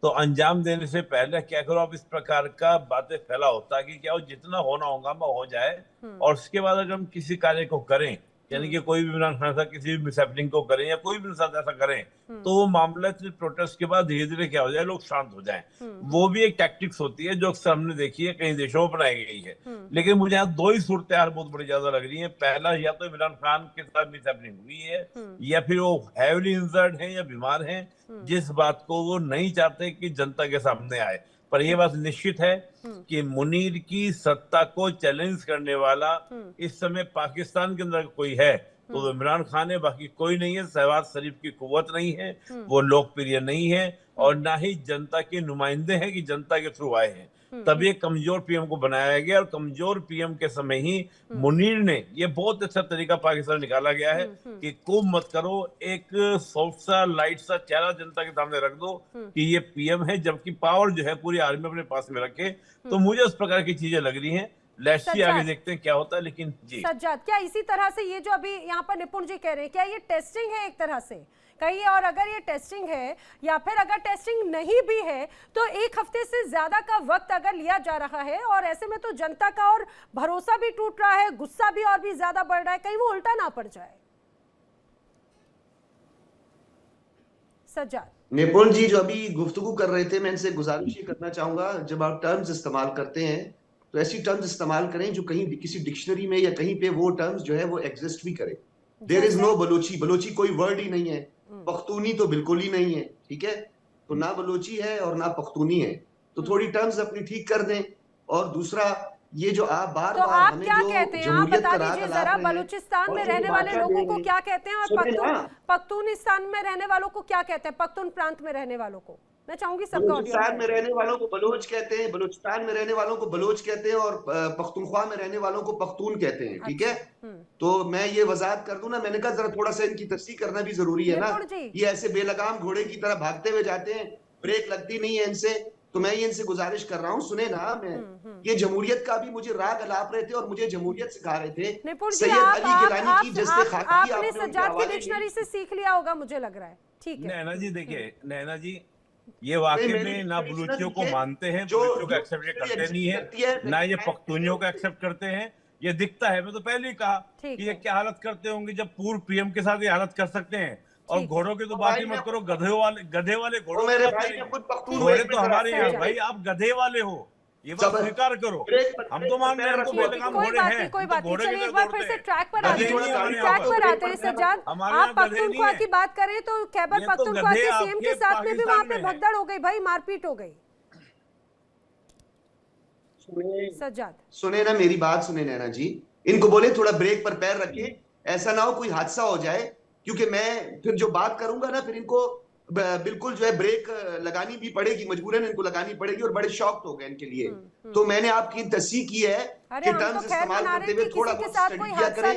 तो अंजाम देने से पहले क्या करो, आप इस प्रकार का बातें फैलाओ ताकि क्या हो, जितना होना होगा वो हो जाए। और उसके बाद अगर हम किसी कार्य को करें, यानी कि कोई भी इमरान खान साहब किसी भी मिसहैपनिंग को करें या कोई भी साथ ऐसा करें, तो वो मामला प्रोटेस्ट के बाद धीरे धीरे क्या हो जाए, लोग शांत हो जाएं। वो भी एक टैक्टिक्स होती है जो अक्सर हमने देखी है, कई देशों में अपनाई गई है। लेकिन मुझे यहाँ 2 ही सूरत बहुत बड़ी ज्यादा लग रही है। पहला, या तो इमरान खान के साथ मिसहैपनिंग हुई है, या फिर वो हैवली इंजर्ड है या बीमार है, जिस बात को वो नहीं चाहते कि जनता के सामने आए। पर यह बात निश्चित है कि मुनीर की सत्ता को चैलेंज करने वाला इस समय पाकिस्तान के अंदर कोई है तो इमरान खान है, बाकी कोई नहीं है। शहबाज शरीफ की कुव्वत नहीं है, वो लोकप्रिय नहीं है, और ना ही जनता के नुमाइंदे हैं कि जनता के थ्रू आए हैं। तभी एक कमजोर पीएम को बनाया गया, और कमजोर पीएम के समय ही मुनीर ने ये बहुत अच्छा तरीका पाकिस्तान निकाला गया है कि कुछ मत करो, एक सॉफ्ट सा लाइट सा चेहरा जनता के सामने रख दो कि ये पीएम है, जबकि पावर जो है पूरी आर्मी अपने पास में रखे। तो मुझे उस प्रकार की चीजें लग रही हैं। लेट्स सी, आगे देखते हैं क्या होता है। लेकिन जी सज्जाद, क्या इसी तरह से ये जो अभी यहाँ पर निपुण जी कह रहे हैं, क्या ये टेस्टिंग है एक तरह से कहीं? और अगर ये टेस्टिंग है, या फिर अगर टेस्टिंग नहीं भी है, तो 1 हफ्ते से ज्यादा का वक्त अगर लिया जा रहा है, और ऐसे में तो जनता का और भरोसा भी टूट रहा है, गुस्सा भी और भी ज्यादा बढ़ रहा है, कहीं वो उल्टा ना पड़ जाए? सज्जाद, निपुण जी जो अभी गुफ्तगू कर रहे थे, मैं इनसे गुजारिश ये करना चाहूंगा, जब आप टर्म्स इस्तेमाल करते हैं तो ऐसी टर्म्स इस्तेमाल करें जो कहीं किसी डिक्शनरी में या कहीं पे वो टर्म्स जो है वो एग्जिस्ट भी करे। There is no Balochi, Balochi कोई वर्ड ही नहीं है, पख्तूनी तो बिल्कुल ही नहीं है, ठीक है? तो ना बलोची है और ना पख्तूनी है, तो थोड़ी टर्म्स अपनी ठीक कर दें। और दूसरा, ये जो आप बार तो बार आप हमें क्या जो कहते हैं, आप जमहूरियत बता का राग दीजिए अलाप जरा, रहे हैं, बलूचिस्तान में और रहने जो वाले बादशाह लोगों को देंगे, क्या कहते हैं, और सुनिए ना, पख्तूनिस्तान में रहने वालों को क्या कहते हैं, पख्तून प्रांत में रहने वालों को? मैं चाहूंगी सबका ऑडियो। बलूचिस्तान में रहने वालों को बलोच कहते हैं, बलूचिस्तान में रहने वालों को बलोच कहते हैं, और पख्तूनख्वा में रहने वालों को पख्तून कहते हैं, ठीक है? तो मैं ये वजाहत कर दूं ना, मैंने कहा जरा थोड़ा सा इनकी तस्दीक करना भी जरूरी है ना। ये ऐसे बेलगाम घोड़े की तरह भागते हुए जाते हैं, ब्रेक लगती नहीं है इनसे। तो मैं ये इनसे गुजारिश कर रहा हूँ, सुने ना, मैं ये जमहूरियत का भी मुझे राग अलाप रहे थे और मुझे जमहूरियत सिखा रहे थे सैयद अली गिलानी की जस्ते खाकी। आपने सज्जाद की डिक्शनरी से सीख लिया होगा, मुझे लग रहा है, ठीक है? नैना जी देखिए, नैना जी ये वाकई में ना बलूचियों को मानते हैं, बलूचियों को एक्सेप्ट करते नहीं है, ना ये पख्तूनियों को एक्सेप्ट करते हैं। ये दिखता है, मैं तो पहले ही कहा कि ये क्या हालत करते होंगे जब पूर्व पीएम के साथ ये हालत कर सकते हैं। और घोड़ों की तो बात ही मत करो, गधे वाले घोड़ों, मेरे भाई ने खुद पख्तून घोड़े तो हमारे यहाँ, भाई आप गधे वाले हो, ये बात स्वीकार करो। हम तो मान रहे हैं कोई बात नहीं, कोई बात नहीं। चलिए एक बार फिर से ट्रैक पर आते हैं सज्जाद। आप पख्तूनख्वा की बात करें तो खैबर पख्तूनख्वा के सीएम के साथ में भी वहां पे भगदड़ हो गई, भाई मारपीट हो गई। सज्जाद सुने ना, मेरी बात सुने नैना जी, इनको बोले थोड़ा ब्रेक पर पैर रखे, ऐसा ना हो कोई हादसा हो जाए, क्योंकि मैं फिर जो बात करूंगा ना, फिर इनको बिल्कुल जो है ब्रेक लगानी भी पड़ेगी, मजबूरन इनको लगानी पड़ेगी, और बड़े शॉक हो गए इनके लिए। तो मैंने आपकी तस्दीक की है कि टर्म्स इस्तेमाल करते हुए थोड़ा बहुत स्टडी किया करें।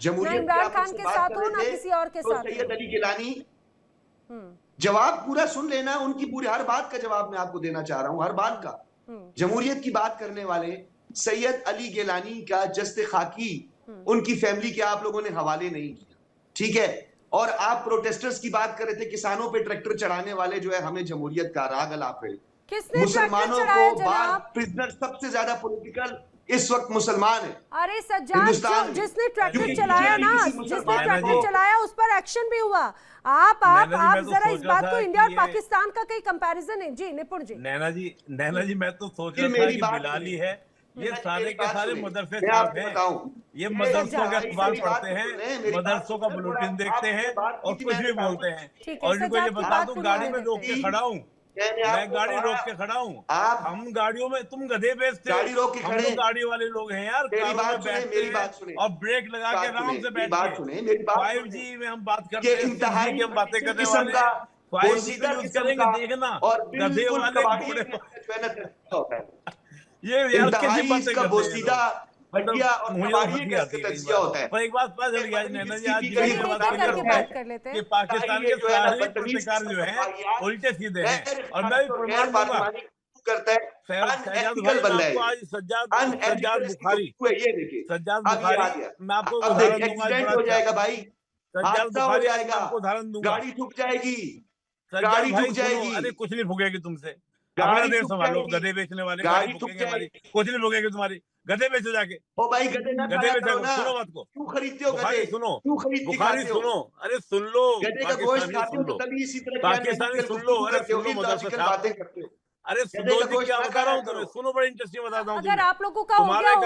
जमहूरियत इमरान खान के साथ हो ना किसी और के साथ। सैयद अली गिलानी, जवाब पूरा सुन लेना, उनकी पूरी हर बात का जवाब मैं आपको देना चाह रहा हूँ, हर बात का। जमहूरियत की बात करने वाले सैयद अली गिलानी का जस्ते खाकी उनकी फैमिली के आप लोगों ने हवाले नहीं किया, ठीक है। और आप प्रोटेस्टर्स की बात कर रहे थे, किसानों पे ट्रैक्टर चढ़ाने वाले जो है हमें जमहूरियत का राग अलाप है। मुसलमानों को बार प्रिजनर सबसे ज्यादा पॉलिटिकल इस वक्त मुसलमान है। अरे सज्जाद, जिसने ट्रैक्टर चलाया ना, जिसने ट्रैक्टर चलाया उस पर एक्शन भी हुआ। आप जरा इस बात को इंडिया और पाकिस्तान का कहीं कंपैरिजन है जी निपुण जी। नैना जी मैं तो सोच रहा था कि बिलाली है, ये सारे के सारे मदरसे साफ हैं, ये मदरसों के अखबार पढ़ते हैं, मदरसों का बुलेटिन देखते हैं और कुछ भी बोलते हैं। और इनको ये बता दूं, गाड़ी में रोक के खड़ा हूँ, मैं गाड़ी रोक के खड़ा हूँ। हम गाड़ियों में, तुम गधे बेचते हो, हम लोग गाड़ी वाले लोग हैं यार, कारों में बैठते हैं और ब्रेक लगा के आराम से बैठते हैं। 5G में हम बात करते हैं, 6G की हम बातें करने वाले हैं, 5G का यूज करेंगे, देखना गधे वाले ये यार कैसी बातें करते हैं। मुझे हंसी आती है। पर एक बात पता चल गया नैना जी, आज बात कर लेते हैं कि पाकिस्तान के सारे पत्रकार जो हैं उल्टे सीधे हैं। और मैं भी प्रमाण दूंगा, करता है सज्जाद बुखारी, मैं आपको उदाहरण दूंगा, हो जाएगा भाई, सज्जाद बुखारी आपको उदाहरण दूंगा, गाड़ी ठुक जाएगी, गाड़ी ठुक जाएगी। अरे कुछ नहीं भुगेगी तुमसे, अपना देश संभालो, गधे बेचने वाले, गाड़ी ठुकेंगे हमारी, कुछ नहीं भुगेगी तुम्हारी, गधे बेचो जाके। ओ भाई गधे ना गधे बेचो, सुनो बात को, क्यों खरीदते हो बुखारी गधे? सुनो, क्यों खरीदते बुखारी सुनो, अरे सुन लो, गधे का गोश्त खाते हो तो तभी इसी तरह पाकिस्तानी सुन लो, अरे सुन लो मदरसा बातें करते हो। अरे सुनो जी, क्या बता रहा हूँ तुम्हें, सुनो बड़ा इंटरेस्टिंग बताता हूँ। अगर आप लोगों का हो गया हो,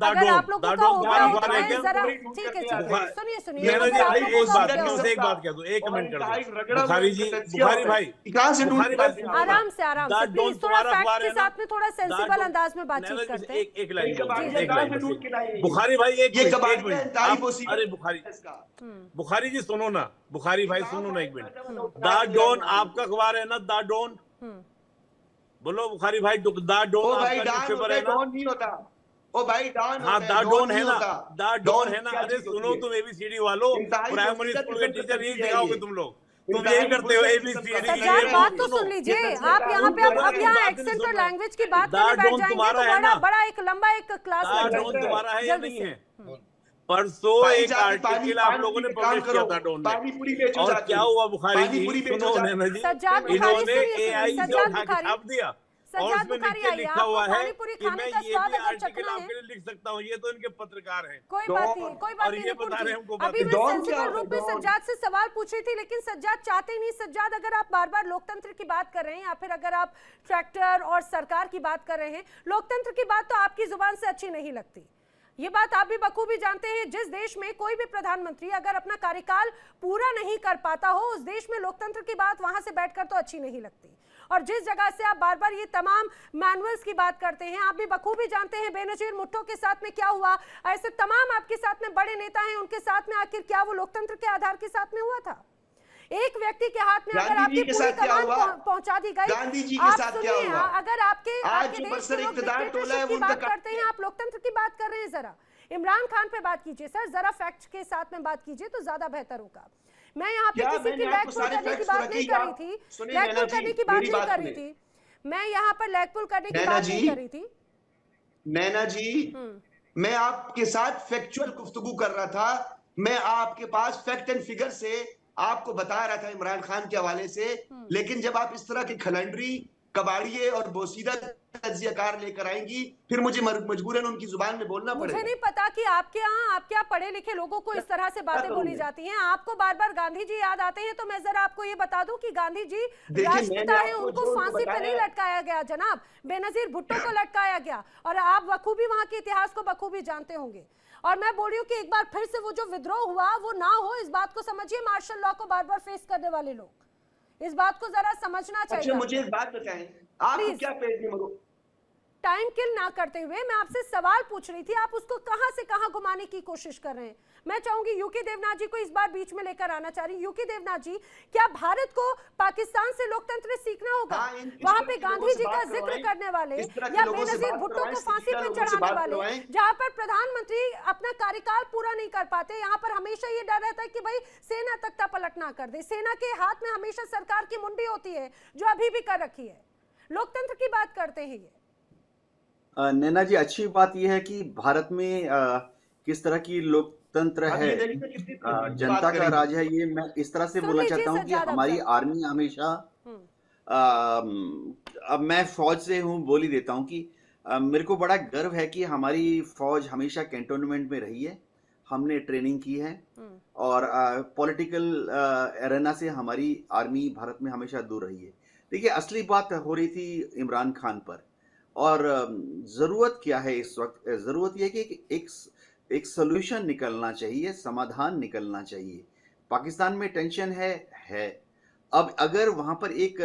अगर आप लोगों का हो गया हो, जरा ठीक है, सुनिए सुनिए, एक बात कह दो, एक कमेंट कर दो बुखारी जी, बुखारी भाई, आराम से प्लीज, थोड़ा फैक्ट के साथ में थोड़ा सेंसिबल अंदाज में बातचीत करते हैं। एक लाइन बुखारी भाई, एक मिनट, अरे बुखारी जी सुनो ना, बुखारी भाई सुनो ना एक मिनट। दा डॉन आपका अखबार है ना, दा डॉन, बोलो बुखारी भाई, दा डॉन आपका न्यूज़पेपर है ना? नहीं होता ओ भाई, डॉन, हाँ दा डॉन है ना, दा डॉन है ना। अरे सुनो तुम ABCD वालों, प्राइमरी स्कूल के टीचर यही सिखाओगे तुम लोग, तुम यही करते हो ABCD। बात तो सुन लीजिए आप, यहाँ पे अब यहाँ एक्सेंट और लैंग्वेज की बात करने बैठ जाएंगे तो बड़ा एक लंबा एक क्लास लग जाएगा। तुम्हारा है या नहीं है? परसों एक आर्टिकल आप लोगों ने पब्लिश किया था डॉन में, और क्या हुआ बुखारी जी, सुनो नैना जी, इन्होंने AI से उठा के छाप दिया और उसमें नीचे लिखा हुआ है कि मैं ये भी आर्टिकल आपके लिए लिख सकता हूँ, ये तो इनके पत्रकार हैं। कोई बात नहीं, कोई बात और ये बता रहे हैं हमको। अभी मैं सेंसिबल रूप में सज्जाद से सवाल पूछ रही थी, लेकिन सज्जाद चाहते नहीं। सज्जाद, अगर आप बार बार लोकतंत्र की बात कर रहे हैं या फिर अगर आप ट्रैक्टर और सरकार की बात कर रहे हैं, लोकतंत्र की बात तो आपकी जुबान से अच्छी नहीं लगती, ये बात आप भी बखूबी जानते हैं। जिस देश में कोई भी प्रधानमंत्री अगर अपना कार्यकाल पूरा नहीं कर पाता हो, उस देश में लोकतंत्र की बात वहां से बैठकर तो अच्छी नहीं लगती। और जिस जगह से आप बार बार ये तमाम मैनुअल्स की बात करते हैं, आप भी बखूबी जानते हैं बेनजीर भुट्टो के साथ में क्या हुआ, ऐसे तमाम आपके साथ में बड़े नेता हैं, उनके साथ में आखिर क्या वो लोकतंत्र के आधार के साथ में हुआ था? एक व्यक्ति के हाथ में अगर आपकी पूरी कमान पहुंचा दी गई, गांधी जी के साथ क्या हुआ? अगर आपके देश के लोग डिक्टेटरशिप की बात करते हैं, आप लोकतंत्र की बात कर रहे हैं, जरा इमरान खान पे बात कीजिए सर, जरा फैक्ट के साथ में बात कीजिए तो ज्यादा बेहतर होगा। मैं यहाँ पे किसी की लैग पुल करने की बात नहीं कर रही थी, लैग पुल करने की बात नहीं कर रही थी, मैं यहाँ पर लैग पुल करने की बात नहीं कर रही थी। नैना जी, मैं आपके साथ फैक्चुअल गुफ्तगू कर रहा था, मैं आपके पास फैक्ट एंड फिगर से आपको बता रहा था इमरान खान के हवाले से। लेकिन जब आप इस तरह की खलंडरी, कबाड़िए और बोसीदा तज्जियाकार लेकर आएंगी, फिर मुझे मजबूरन उनकी जुबान में बोलना पड़ेगा। मुझे नहीं पता कि आपके यहाँ पढ़े लिखे लोगों को इस तरह से बातें बोली जाती हैं। आपको बार बार गांधी जी याद आते हैं, तो मैं जरा आपको ये बता दूं कि गांधी जी राष्ट्रपिता हैं, उनको फांसी पे नहीं लटकाया गया जनाब, बेनजीर भुट्टो को लटकाया गया। और आप बखूबी वहां के इतिहास को बखूबी जानते होंगे। और मैं बोल रही हूँ कि एक बार फिर से वो जो विद्रोह हुआ वो ना हो, इस बात को समझिए। मार्शल लॉ को बार बार फेस करने वाले लोग, इस बात को जरा समझना चाहिए। अच्छा, मुझे एक बात बताएं, आप क्या टाइम किल ना करते हुए मैं आपसे सवाल पूछ रही थी, आप उसको कहां से कहां घुमाने की कोशिश कर रहे हैं। मैं चाहूंगी यूके देवनाथ जी को इस बार बीच में लेकर आना चाह रही हूँ। यूके देवनाथ जी, क्या भारत को पाकिस्तान से लोकतंत्र सीखना होगा? वहां पे गांधी जी का जिक्र करने वाले या बेनजीर भुट्टो को फांसी पे चढ़ाने वाले, जहां पर प्रधानमंत्री अपना कार्यकाल पूरा नहीं कर पाते, यहाँ पर हमेशा ये डर रहता है कि भाई सेना तख्ता पलट ना कर दे, सेना के हाथ में हमेशा सरकार की मुंडी होती है, जो अभी भी कर रखी है। लोकतंत्र की बात करते हैं ये। नैना जी, अच्छी बात यह है कि भारत में किस तरह की लोकतंत्र है, जनता का राज है। ये मैं इस तरह से बोलना चाहता हूँ कि हमारी आर्मी हमेशा अब मैं फौज से हूँ, बोल ही देता हूँ कि मेरे को बड़ा गर्व है कि हमारी फौज हमेशा कैंटोनमेंट में रही है, हमने ट्रेनिंग की है और पॉलिटिकल एरेना से हमारी आर्मी भारत में हमेशा दूर रही है। देखिए, असली बात हो रही थी इमरान खान पर, और जरूरत क्या है इस वक्त? जरूरत यह कि एक सोल्यूशन निकलना चाहिए, समाधान निकलना चाहिए। पाकिस्तान में टेंशन है। अब अगर वहां पर एक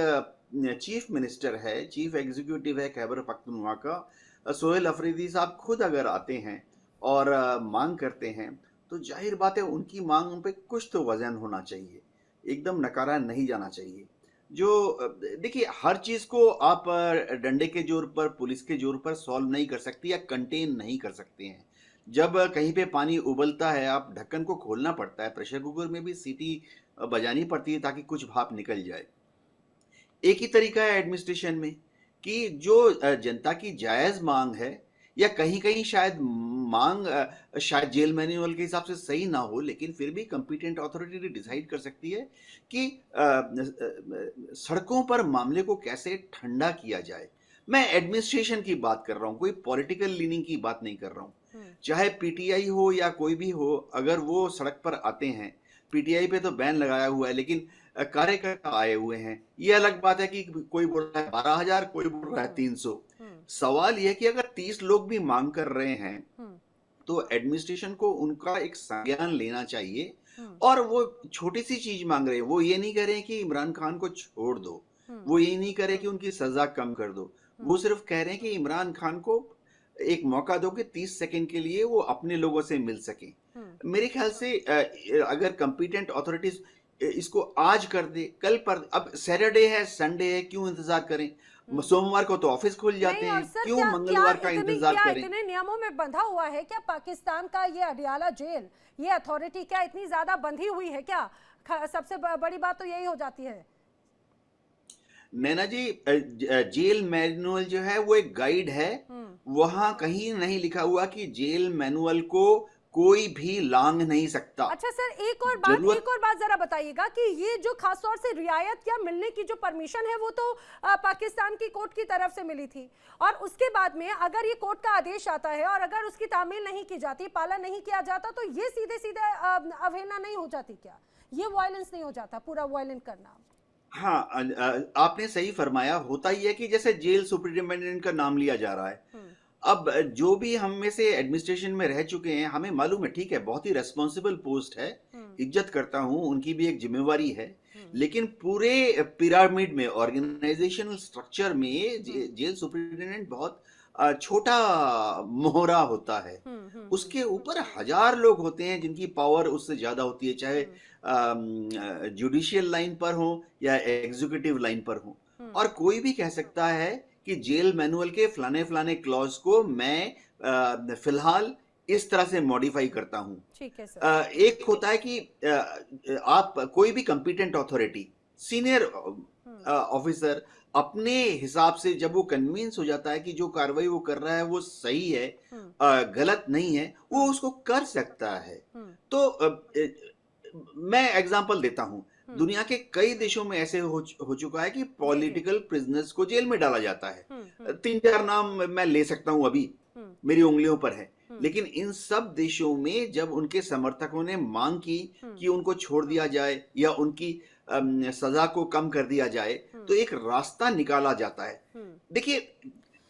चीफ मिनिस्टर है, चीफ एग्जीक्यूटिव है खैबर पख्तूनख्वा का, सोहेल अफरीदी साहब खुद अगर आते हैं और मांग करते हैं, तो जाहिर बात है उनकी मांग पे कुछ तो वजन होना चाहिए, एकदम नकारा नहीं जाना चाहिए। जो देखिए, हर चीज को आप डंडे के जोर पर, पुलिस के जोर पर सॉल्व नहीं कर सकती या कंटेन नहीं कर सकते हैं। जब कहीं पे पानी उबलता है, आप ढक्कन को खोलना पड़ता है, प्रेशर कुकर में भी सीटी बजानी पड़ती है ताकि कुछ भाप निकल जाए। एक ही तरीका है एडमिनिस्ट्रेशन में कि जो जनता की जायज मांग है, या कहीं कहीं शायद मांग शायद जेल मैनुअल के हिसाब से सही ना हो, लेकिन फिर भी कंपिटेंट अथॉरिटी डिसाइड कर सकती है कि सड़कों पर मामले को कैसे ठंडा किया जाए। मैं एडमिनिस्ट्रेशन की बात कर रहा हूं, कोई पॉलिटिकल लीनिंग की बात नहीं कर रहा हूं। चाहे पीटीआई हो या कोई भी हो, अगर वो सड़क पर आते हैं, पीटीआई पे तो बैन लगाया हुआ है, लेकिन कार्यकर्ता आए हुए हैं, ये अलग बात है कि कोई बोल रहा है 12,000, कोई बोल रहा है 300। सवाल यह कि अगर 30 लोग भी मांग कर रहे हैं, तो एडमिनिस्ट्रेशन को उनका एक संज्ञान लेना चाहिए। और वो छोटी सी चीज मांग रहे हैं, वो ये नहीं कह रहे हैं कि इमरान खान को छोड़ दो, वो ये नहीं कह रहे कि उनकी सजा कम कर दो, वो सिर्फ कह रहे हैं कि इमरान खान को एक मौका दो कि 30 सेकंड के लिए वो अपने लोगों से मिल सके। मेरे ख्याल से अगर कंपिटेंट अथॉरिटीज इसको आज कर दे, कल पर, अब सैटरडे है, संडे है, क्यों इंतजार करें? सोमवार को तो ऑफिस खुल जाते हैं, क्यों मंगलवार का इंतजार करें? इतने नियमों में बंधा हुआ है क्या पाकिस्तान का ये अडियाला जेल, ये अथॉरिटी क्या इतनी ज्यादा बंधी हुई है क्या? सबसे बड़ी बात तो यही हो जाती है। नैना जी, जेल मैनुअल जो है वो एक गाइड है, वहां कहीं नहीं लिखा हुआ कि जेल मैनुअल को कोई भी लांघ नहीं सकता। अच्छा सर, एक और बात जरा बताइएगा कि ये जो खास तौर से रियायत या मिलने की जो परमिशन है, वो तो पाकिस्तान की कोर्ट की तरफ से मिली थी, और उसके बाद में अगर ये कोर्ट का आदेश आता है और अगर उसकी तामील नहीं की जाती, पालन नहीं किया जाता, तो ये सीधे सीधे अवहेलना नहीं हो जाती क्या? ये वायलेंस नहीं हो जाता, पूरा वायलेंट करना? हाँ, आपने सही फरमाया। होता ही है कि जैसे जेल सुपरिटेंडेंट का नाम लिया जा रहा है, अब जो भी हम में से एडमिनिस्ट्रेशन में रह चुके हैं, हमें मालूम है, ठीक है, बहुत ही रेस्पॉन्सिबल पोस्ट है, इज्जत करता हूं, उनकी भी एक जिम्मेवारी है, लेकिन पूरे पिरामिड में, ऑर्गेनाइजेशनल स्ट्रक्चर में जेल सुपरिटेंडेंट बहुत छोटा मोहरा होता है। उसके ऊपर 1000 लोग होते हैं जिनकी पावर उससे ज्यादा होती है, चाहे जुडिशियल लाइन पर हो या एग्जीक्यूटिव लाइन पर हो। और कोई भी कह सकता है कि जेल मैनुअल के फलाने फलाने क्लॉज को मैं फिलहाल इस तरह से मॉडिफाई करता हूं। ठीक है सर। एक होता है कि आप कोई भी कंपिटेंट अथॉरिटी, सीनियर ऑफिसर अपने हिसाब से जब वो कन्विंस हो जाता है कि जो कार्रवाई वो कर रहा है वो सही है, गलत नहीं है, वो उसको कर सकता है। तो मैं एग्जांपल देता हूं, दुनिया के कई देशों में ऐसे हो चुका है कि पॉलिटिकल प्रिजनर्स को जेल में डाला जाता है। 3-4 नाम मैं ले सकता हूं, अभी मेरी उंगलियों पर है, लेकिन इन सब देशों में जब उनके समर्थकों ने मांग की कि उनको छोड़ दिया जाए या उनकी सजा को कम कर दिया जाए, तो एक रास्ता निकाला जाता है। देखिए,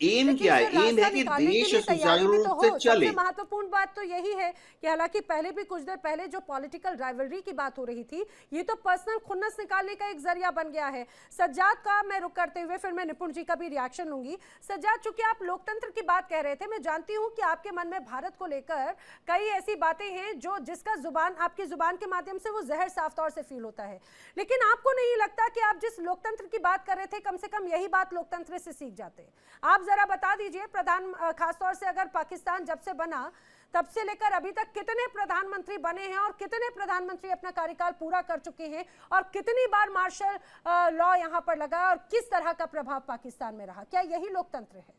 एम क्या है? एम है कि देश सुचारू रूप से चले। सबसे महत्वपूर्ण बात तो यही है कि हालांकि पहले भी कुछ देर पहले जो पॉलिटिकल राइवलरी की बात हो रही थी, ये तो पर्सनल खुन्नस निकालने का एक जरिया बन गया है। सज्जाद का मैं रुक करते हुए फिर मैं निपुण जी का भी रिएक्शन लूंगी। सज्जाद, चूंकि आप लोकतंत्र की बात कह रहे थे, मैं जानती हूं कि आपके मन में भारत को लेकर कई ऐसी बातें हैं जो जिसका जुबान, आपकी जुबान के माध्यम से वो जहर साफ तौर से फील होता है, लेकिन आपको नहीं लगता कि आप जिस लोकतंत्र की बात कर रहे थे, कम से कम यही बात लोकतंत्र से सीख जाते? आप जरा बता दीजिए, खासतौर से अगर पाकिस्तान जब से बना तब से लेकर अभी तक कितने प्रधानमंत्री बने हैं और कितने प्रधानमंत्री अपना कार्यकाल पूरा कर चुके हैं और कितनी बार मार्शल लॉ यहां पर लगा और किस तरह का प्रभाव पाकिस्तान में रहा? क्या यही लोकतंत्र है?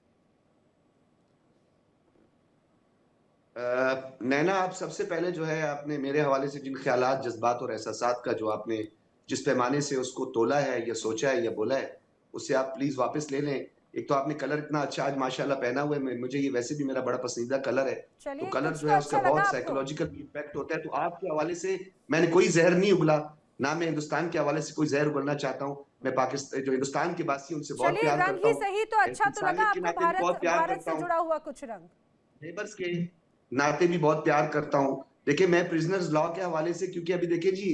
नैना, आप सबसे पहले जो है आपने मेरे हवाले से जिन ख्यालात, जज्बात और एहसासात का जो आपने जिस पैमाने से उसको तोला है या सोचा है या बोला है, उससे आप प्लीज वापस ले लें। एक तो आपने कलर इतना अच्छा आज माशाल्लाह पहना हुआ है, मुझे ये वैसे भी मेरा बड़ा पसंदीदा कलर है, तो कलर जो है उसका बहुत साइकोलॉजिकल इम्पैक्ट होता है। तो आपके हवाले से मैंने कोई जहर नहीं उगला, ना मैं हिंदुस्तान के हवाले से कोई जहर उगलना चाहता हूँ। मैं पाकिस्तान जो हिंदुस्तान के वासी उनसे बहुत प्यार करता हूँ, सही तो अच्छा तो लगा आपको भारत से जुड़ा हुआ कुछ रंग, नेबर्स के नाते भी बहुत प्यार करता हूँ। देखिए मैं प्रिजनर्स लॉ के हवाले से, क्योंकि अभी देखिए जी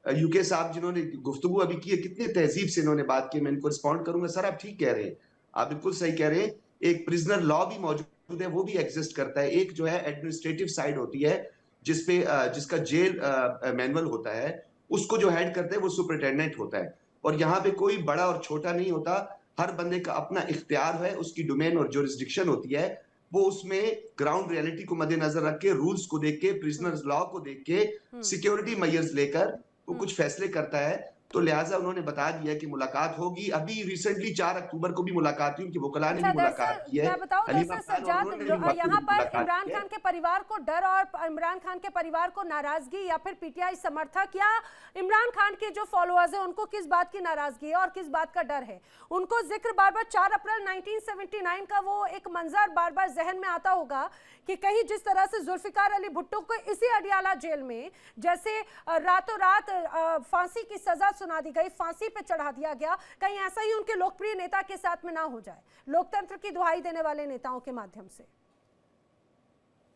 यूके साहब जिन्होंने गुफ्तगू अभी की है, कितने तहजीब से इन्होंने बात की, मैं इनको रिस्पॉन्ड करूंगा। सर आप ठीक कह रहे हैं, आप बिल्कुल सही कह रहे हैं। एक प्रिजनर लॉ भी मौजूद है, वो भी एग्जिस्ट करता है। एक जो है एडमिनिस्ट्रेटिव साइड होती है, जिसपे जिसका जेल मैनुअल होता है, उसको जो हेड करते हैं वो सुपरिटेंडेंट होता है। और यहाँ पे कोई बड़ा और छोटा नहीं होता, हर बंदे का अपना इख्तियार है, उसकी डोमेन और जुरिस्डिक्शन होती है। वो उसमें ग्राउंड रियलिटी को मद्देनजर रख के, रूल्स को देख के, प्रिजनर्स लॉ को देख के, सिक्योरिटी मेजर्स लेकर वो कुछ फैसले करता है। तो लिहाजा उन्होंने बता दिया कि मुलाकात होगी। अभी रिसेंटली 4 अक्टूबर को भी मुलाकात हुई, उनकी वकला ने भी मुलाकात की है। मैं बताऊं यहाँ पर इमरान खान के परिवार को डर और इमरान खान के परिवार को नाराजगी, या फिर पीटीआई समर्थक या इमरान खान के जो फॉलोअर्स हैं उनको किस बात की नाराजगी है और किस बात का डर है? उनको जिक्र बार बार 4 अप्रैल 1979 का वो एक मंजर बार बार जहन में आता होगा कि कहीं जिस तरह से जुल्फिकार अली भुट्टो को इसी अडियाला जेल में जैसे रातों रात फांसी की सजा सुना दी गई, फांसी पे चढ़ा दिया गया, कहीं ऐसा ही उनके लोकप्रिय नेता के साथ में ना हो जाए, लोकतंत्र की दुहाई देने वाले नेताओं के माध्यम से।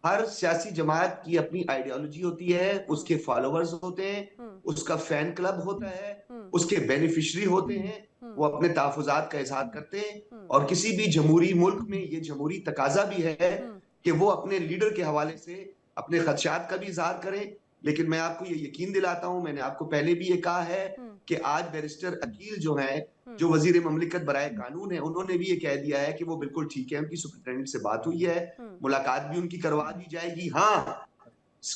हर सियासी जमात की अपनी आइडियोलॉजी होती है, उसके फॉलोअर्स होते हैं, उसका फैन क्लब होता है, उसके बेनिफिशियरी होते हैं, वो अपने तहफुजात का इजहार करते हैं। और किसी भी जमहूरी मुल्क में ये जमहूरी तकाजा भी है कि वो अपने लीडर के हवाले से अपने खदशात का भी इजहार करें। लेकिन मैं आपको ये यकीन दिलाता हूं, मैंने आपको पहले भी ये कहा है कि आज बैरिस्टर अकील जो है, जो वजीर ममलिकत बराए कानून है, उन्होंने भी ये कह दिया है कि वो बिल्कुल ठीक है, उनकी सुपरिटेंडेंट से बात हुई है, मुलाकात भी उनकी करवा दी जाएगी। हाँ,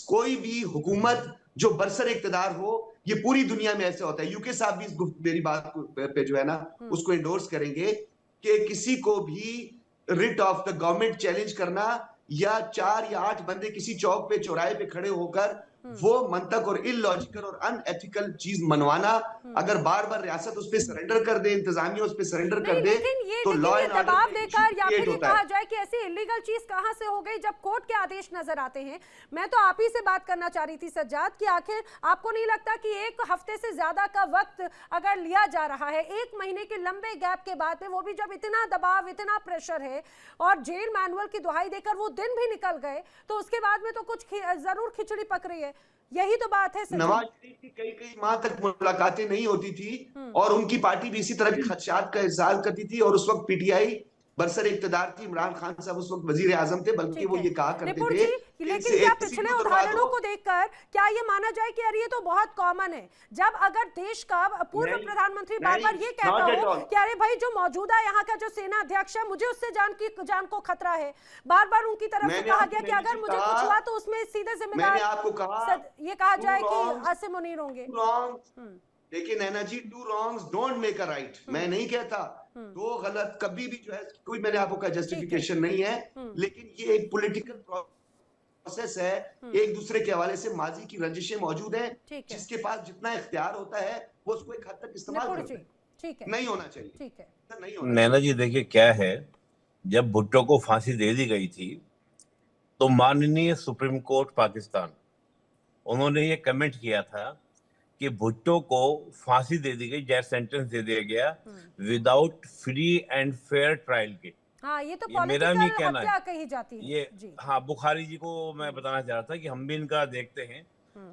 कोई भी हुकूमत जो बरसर इक्तदार हो, ये पूरी दुनिया में ऐसा होता है। यूके साहब भी इस मेरी बात पे जो है ना उसको एंडोर्स करेंगे कि किसी को भी writ of the government challenge करना या 4 या 8 बंदे किसी चौक पे चौराहे पे खड़े होकर वो मंतक और इलॉजिकल और अनएथिकल चीज मनवाना, अगर बार बार रियासत उस पे सरेंडर कर दे, इंतजामिया उस पे सरेंडर कर दे, तो लॉ एंड ऑर्डर दबाव देकर या फिर कहा जाए कि ऐसी इलीगल चीज कहां से हो गई जब कोर्ट के आदेश नजर आते हैं। मैं तो आप ही से बात करना चाह रही थी सज्जाद कि आखिर आपको नहीं लगता कि 1 हफ्ते से ज्यादा का वक्त अगर लिया जा रहा है, 1 महीने के लंबे गैप के बाद में, वो भी जब इतना दबाव, इतना प्रेशर है और जेल मैनुअल की दुहाई देकर वो दिन भी निकल गए, तो उसके बाद में तो कुछ जरूर खिचड़ी पक रही है। यही तो बात है। नवाज शरीफ की कई माह तक मुलाकातें नहीं होती थी और उनकी पार्टी भी इसी तरह के खदशात का इज़हार करती थी। और उस वक्त पीटीआई बरसर इक़्तिदार थी, इमरान खान साहब उस वक्त वजीर आजम थे, बल्कि वो ये कहा करते थे। लेकिन क्या पिछले उदाहरणों को देखकर क्या ये माना जाए कि यार ये तो बहुत कॉमन है, जब अगर देश का पूर्व प्रधानमंत्री बार बार ये कहता हो कि अरे भाई जो मौजूदा यहाँ का जो सेना अध्यक्ष है, मुझे उससे जान को खतरा है, बार बार उनकी तरफ से कहा गया कि अगर मुझे कुछ हुआ तो उसमें सीधे जिम्मेदार ये कहा जाए कि आसिम मुनीर होंगे। देखिए नैना जी, 2 wrongs don't make a right। मैं नहीं कहता 2 गलत कभी भी जो है कोई, मैंने आपको कहा जस्टिफिकेशन नहीं है, लेकिन ये एक पॉलिटिकल प्रोसेस है। एक दूसरे के हवाले से माजी की रंजिशें मौजूद हैं, जिसके पास जितना इख्तियार होता है वो उसको एक हद तक इस्तेमाल करता है। नहीं होना चाहिए। ठीक है, नहीं होना। नैना जी देखिए क्या है, जब भुट्टो को फांसी दे दी गई थी तो माननीय सुप्रीम कोर्ट पाकिस्तान, उन्होंने ये कमेंट किया था कि भुट्टो को फांसी दे दी गई, डेथ सेंटेंस दे दिया गया without free and fair trial के। हाँ, ये तो मेरा नहीं कहना है, कही जाती है ये जी। हाँ, बुखारी जी को मैं बताना चाह रहा था कि हम भी इनका देखते हैं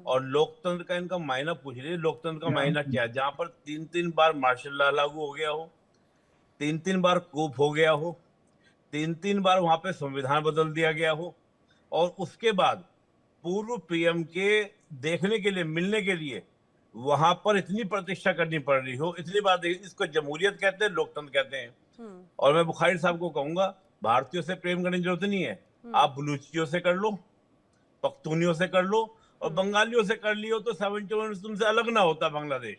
और लोकतंत्र का इनका मायना पूछ रहे हैं। लोकतंत्र का मायना क्या है? जहाँ पर 3-3 बार मार्शल लॉ लागू हो गया हो, 3-3 बार कूप हो गया हो, 3-3 बार वहां पे संविधान बदल दिया गया हो, और उसके बाद पूर्व पीएम के देखने के लिए, मिलने के लिए वहां पर इतनी प्रतीक्षा करनी पड़ रही हो, इतनी बात। इसको जमहूरियत कहते हैं, लोकतंत्र कहते हैं। और मैं बुखारी साहब को कहूंगा, भारतीयों से प्रेम करने की जरूरत नहीं है, आप बलूचियों से कर लो, पख्तूनियों से कर लो, और बंगालियों से कर लियो तो 71 तुमसे अलग ना होता बांग्लादेश।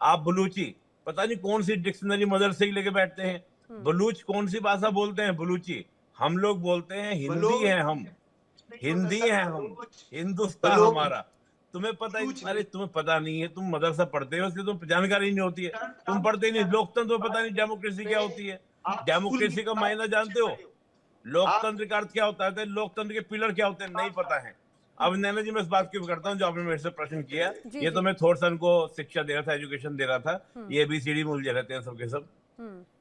आप बलूची, पता नहीं कौन सी डिक्शनरी मदरसे ही लेके बैठते हैं। बलूच कौन सी भाषा बोलते हैं? बलूची। हम लोग बोलते हैं हिंदी है, हम हिंदी हैं हम, हिंदुस्तान हमारा। तुम्हें पता ही, अरे तुम्हें पता नहीं है, तुम मदरसा पढ़ते हो इसलिए तुम्हें जानकारी नहीं होती है। तुम पढ़ते नहीं, लोकतंत्र तो पता नहीं डेमोक्रेसी क्या होती है। डेमोक्रेसी का मायना जानते हो? लोकतंत्र का अर्थ क्या होता है, लोकतंत्र के पिलर क्या होते हैं, नहीं पता है। अब नैना जी मैं इस बात की करता हूँ जो आपने मेरे से प्रश्न किया, ये तो मैं थोड़ा सा उनको शिक्षा दे रहा था, एजुकेशन दे रहा था, ये ABCD मुझे रहते हैं सबके सब।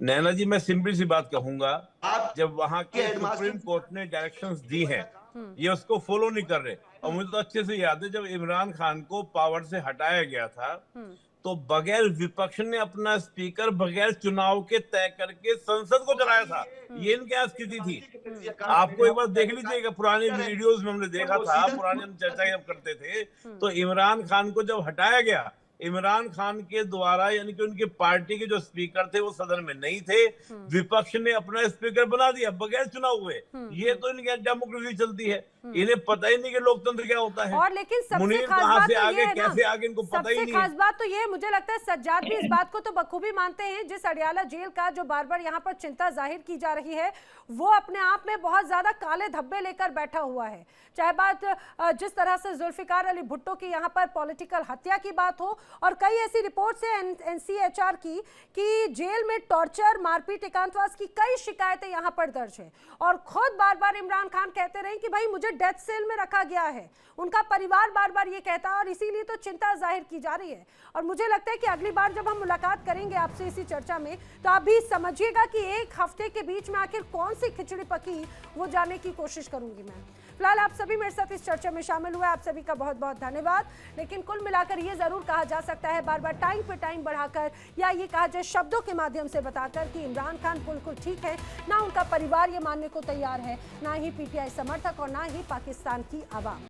नैना जी मैं सिंपल सी बात कहूंगा, जब वहां के सुप्रीम कोर्ट ने डायरेक्शंस दी हैं, ये उसको फॉलो नहीं कर रहे। और मुझे तो अच्छे से याद है जब इमरान खान को पावर से हटाया गया था तो बगैर विपक्ष ने अपना स्पीकर बगैर चुनाव के तय करके संसद को चलाया था। ये इनकी क्या स्थिति थी, आपको एक बार देख लीजिएगा, पुराने वीडियोस में हमने देखा था, पुराने हम चर्चा जब करते थे तो इमरान खान को जब हटाया गया, इमरान खान के द्वारा यानी कि उनकी पार्टी के जो स्पीकर थे वो सदन में नहीं थे, विपक्ष ने अपना स्पीकर बना दिया बगैर चुनाव हुए। ये तो इनकी डेमोक्रेसी चलती है, इन्हें पता ही नहीं कि लोकतंत्र क्या होता है। और लेकिन सबसे खास बात तो ये है ना, कैसे आगे इनको पता ही नहीं है। खास बात तो ये मुझे लगता है सज्जाद भी इस बात को तो बखूबी मानते हैं, जिस अडयाला जेल का जो बार बार यहाँ पर चिंता जाहिर की जा रही है वो अपने आप में बहुत ज्यादा काले धब्बे लेकर बैठा हुआ है। चाहे बात जिस तरह से जुल्फिकार अली भुट्टो की यहाँ पर पॉलिटिकल हत्या की बात हो, और कई ऐसी रिपोर्ट्स है NCHR की कि जेल में टॉर्चर, मारपीट, एकांतवास की कई शिकायतें यहाँ पर दर्ज है। और खुद बार बार इमरान खान कहते रहे कि भाई मुझे डेथ सेल में रखा गया है, उनका परिवार बार बार ये कहता है, और इसीलिए तो चिंता जाहिर की जा रही है। और मुझे लगता है कि अगली बार जब हम मुलाकात करेंगे आपसे इसी चर्चा में, तो आप भी समझिएगा कि एक हफ्ते के बीच में आखिर कौन सी खिचड़ी पकी वो जानने की कोशिश करूंगी मैं। फिलहाल आप सभी मेरे साथ इस चर्चा में शामिल हुए, आप सभी का बहुत बहुत धन्यवाद। लेकिन कुल मिलाकर ये जरूर कहा जा सकता है, बार बार टाइम पे टाइम बढ़ाकर या ये कहा जाए शब्दों के माध्यम से बताकर कि इमरान खान बिल्कुल ठीक है, ना उनका परिवार ये मानने को तैयार है, ना ही PTI समर्थक और ना ही पाकिस्तान की आवाम।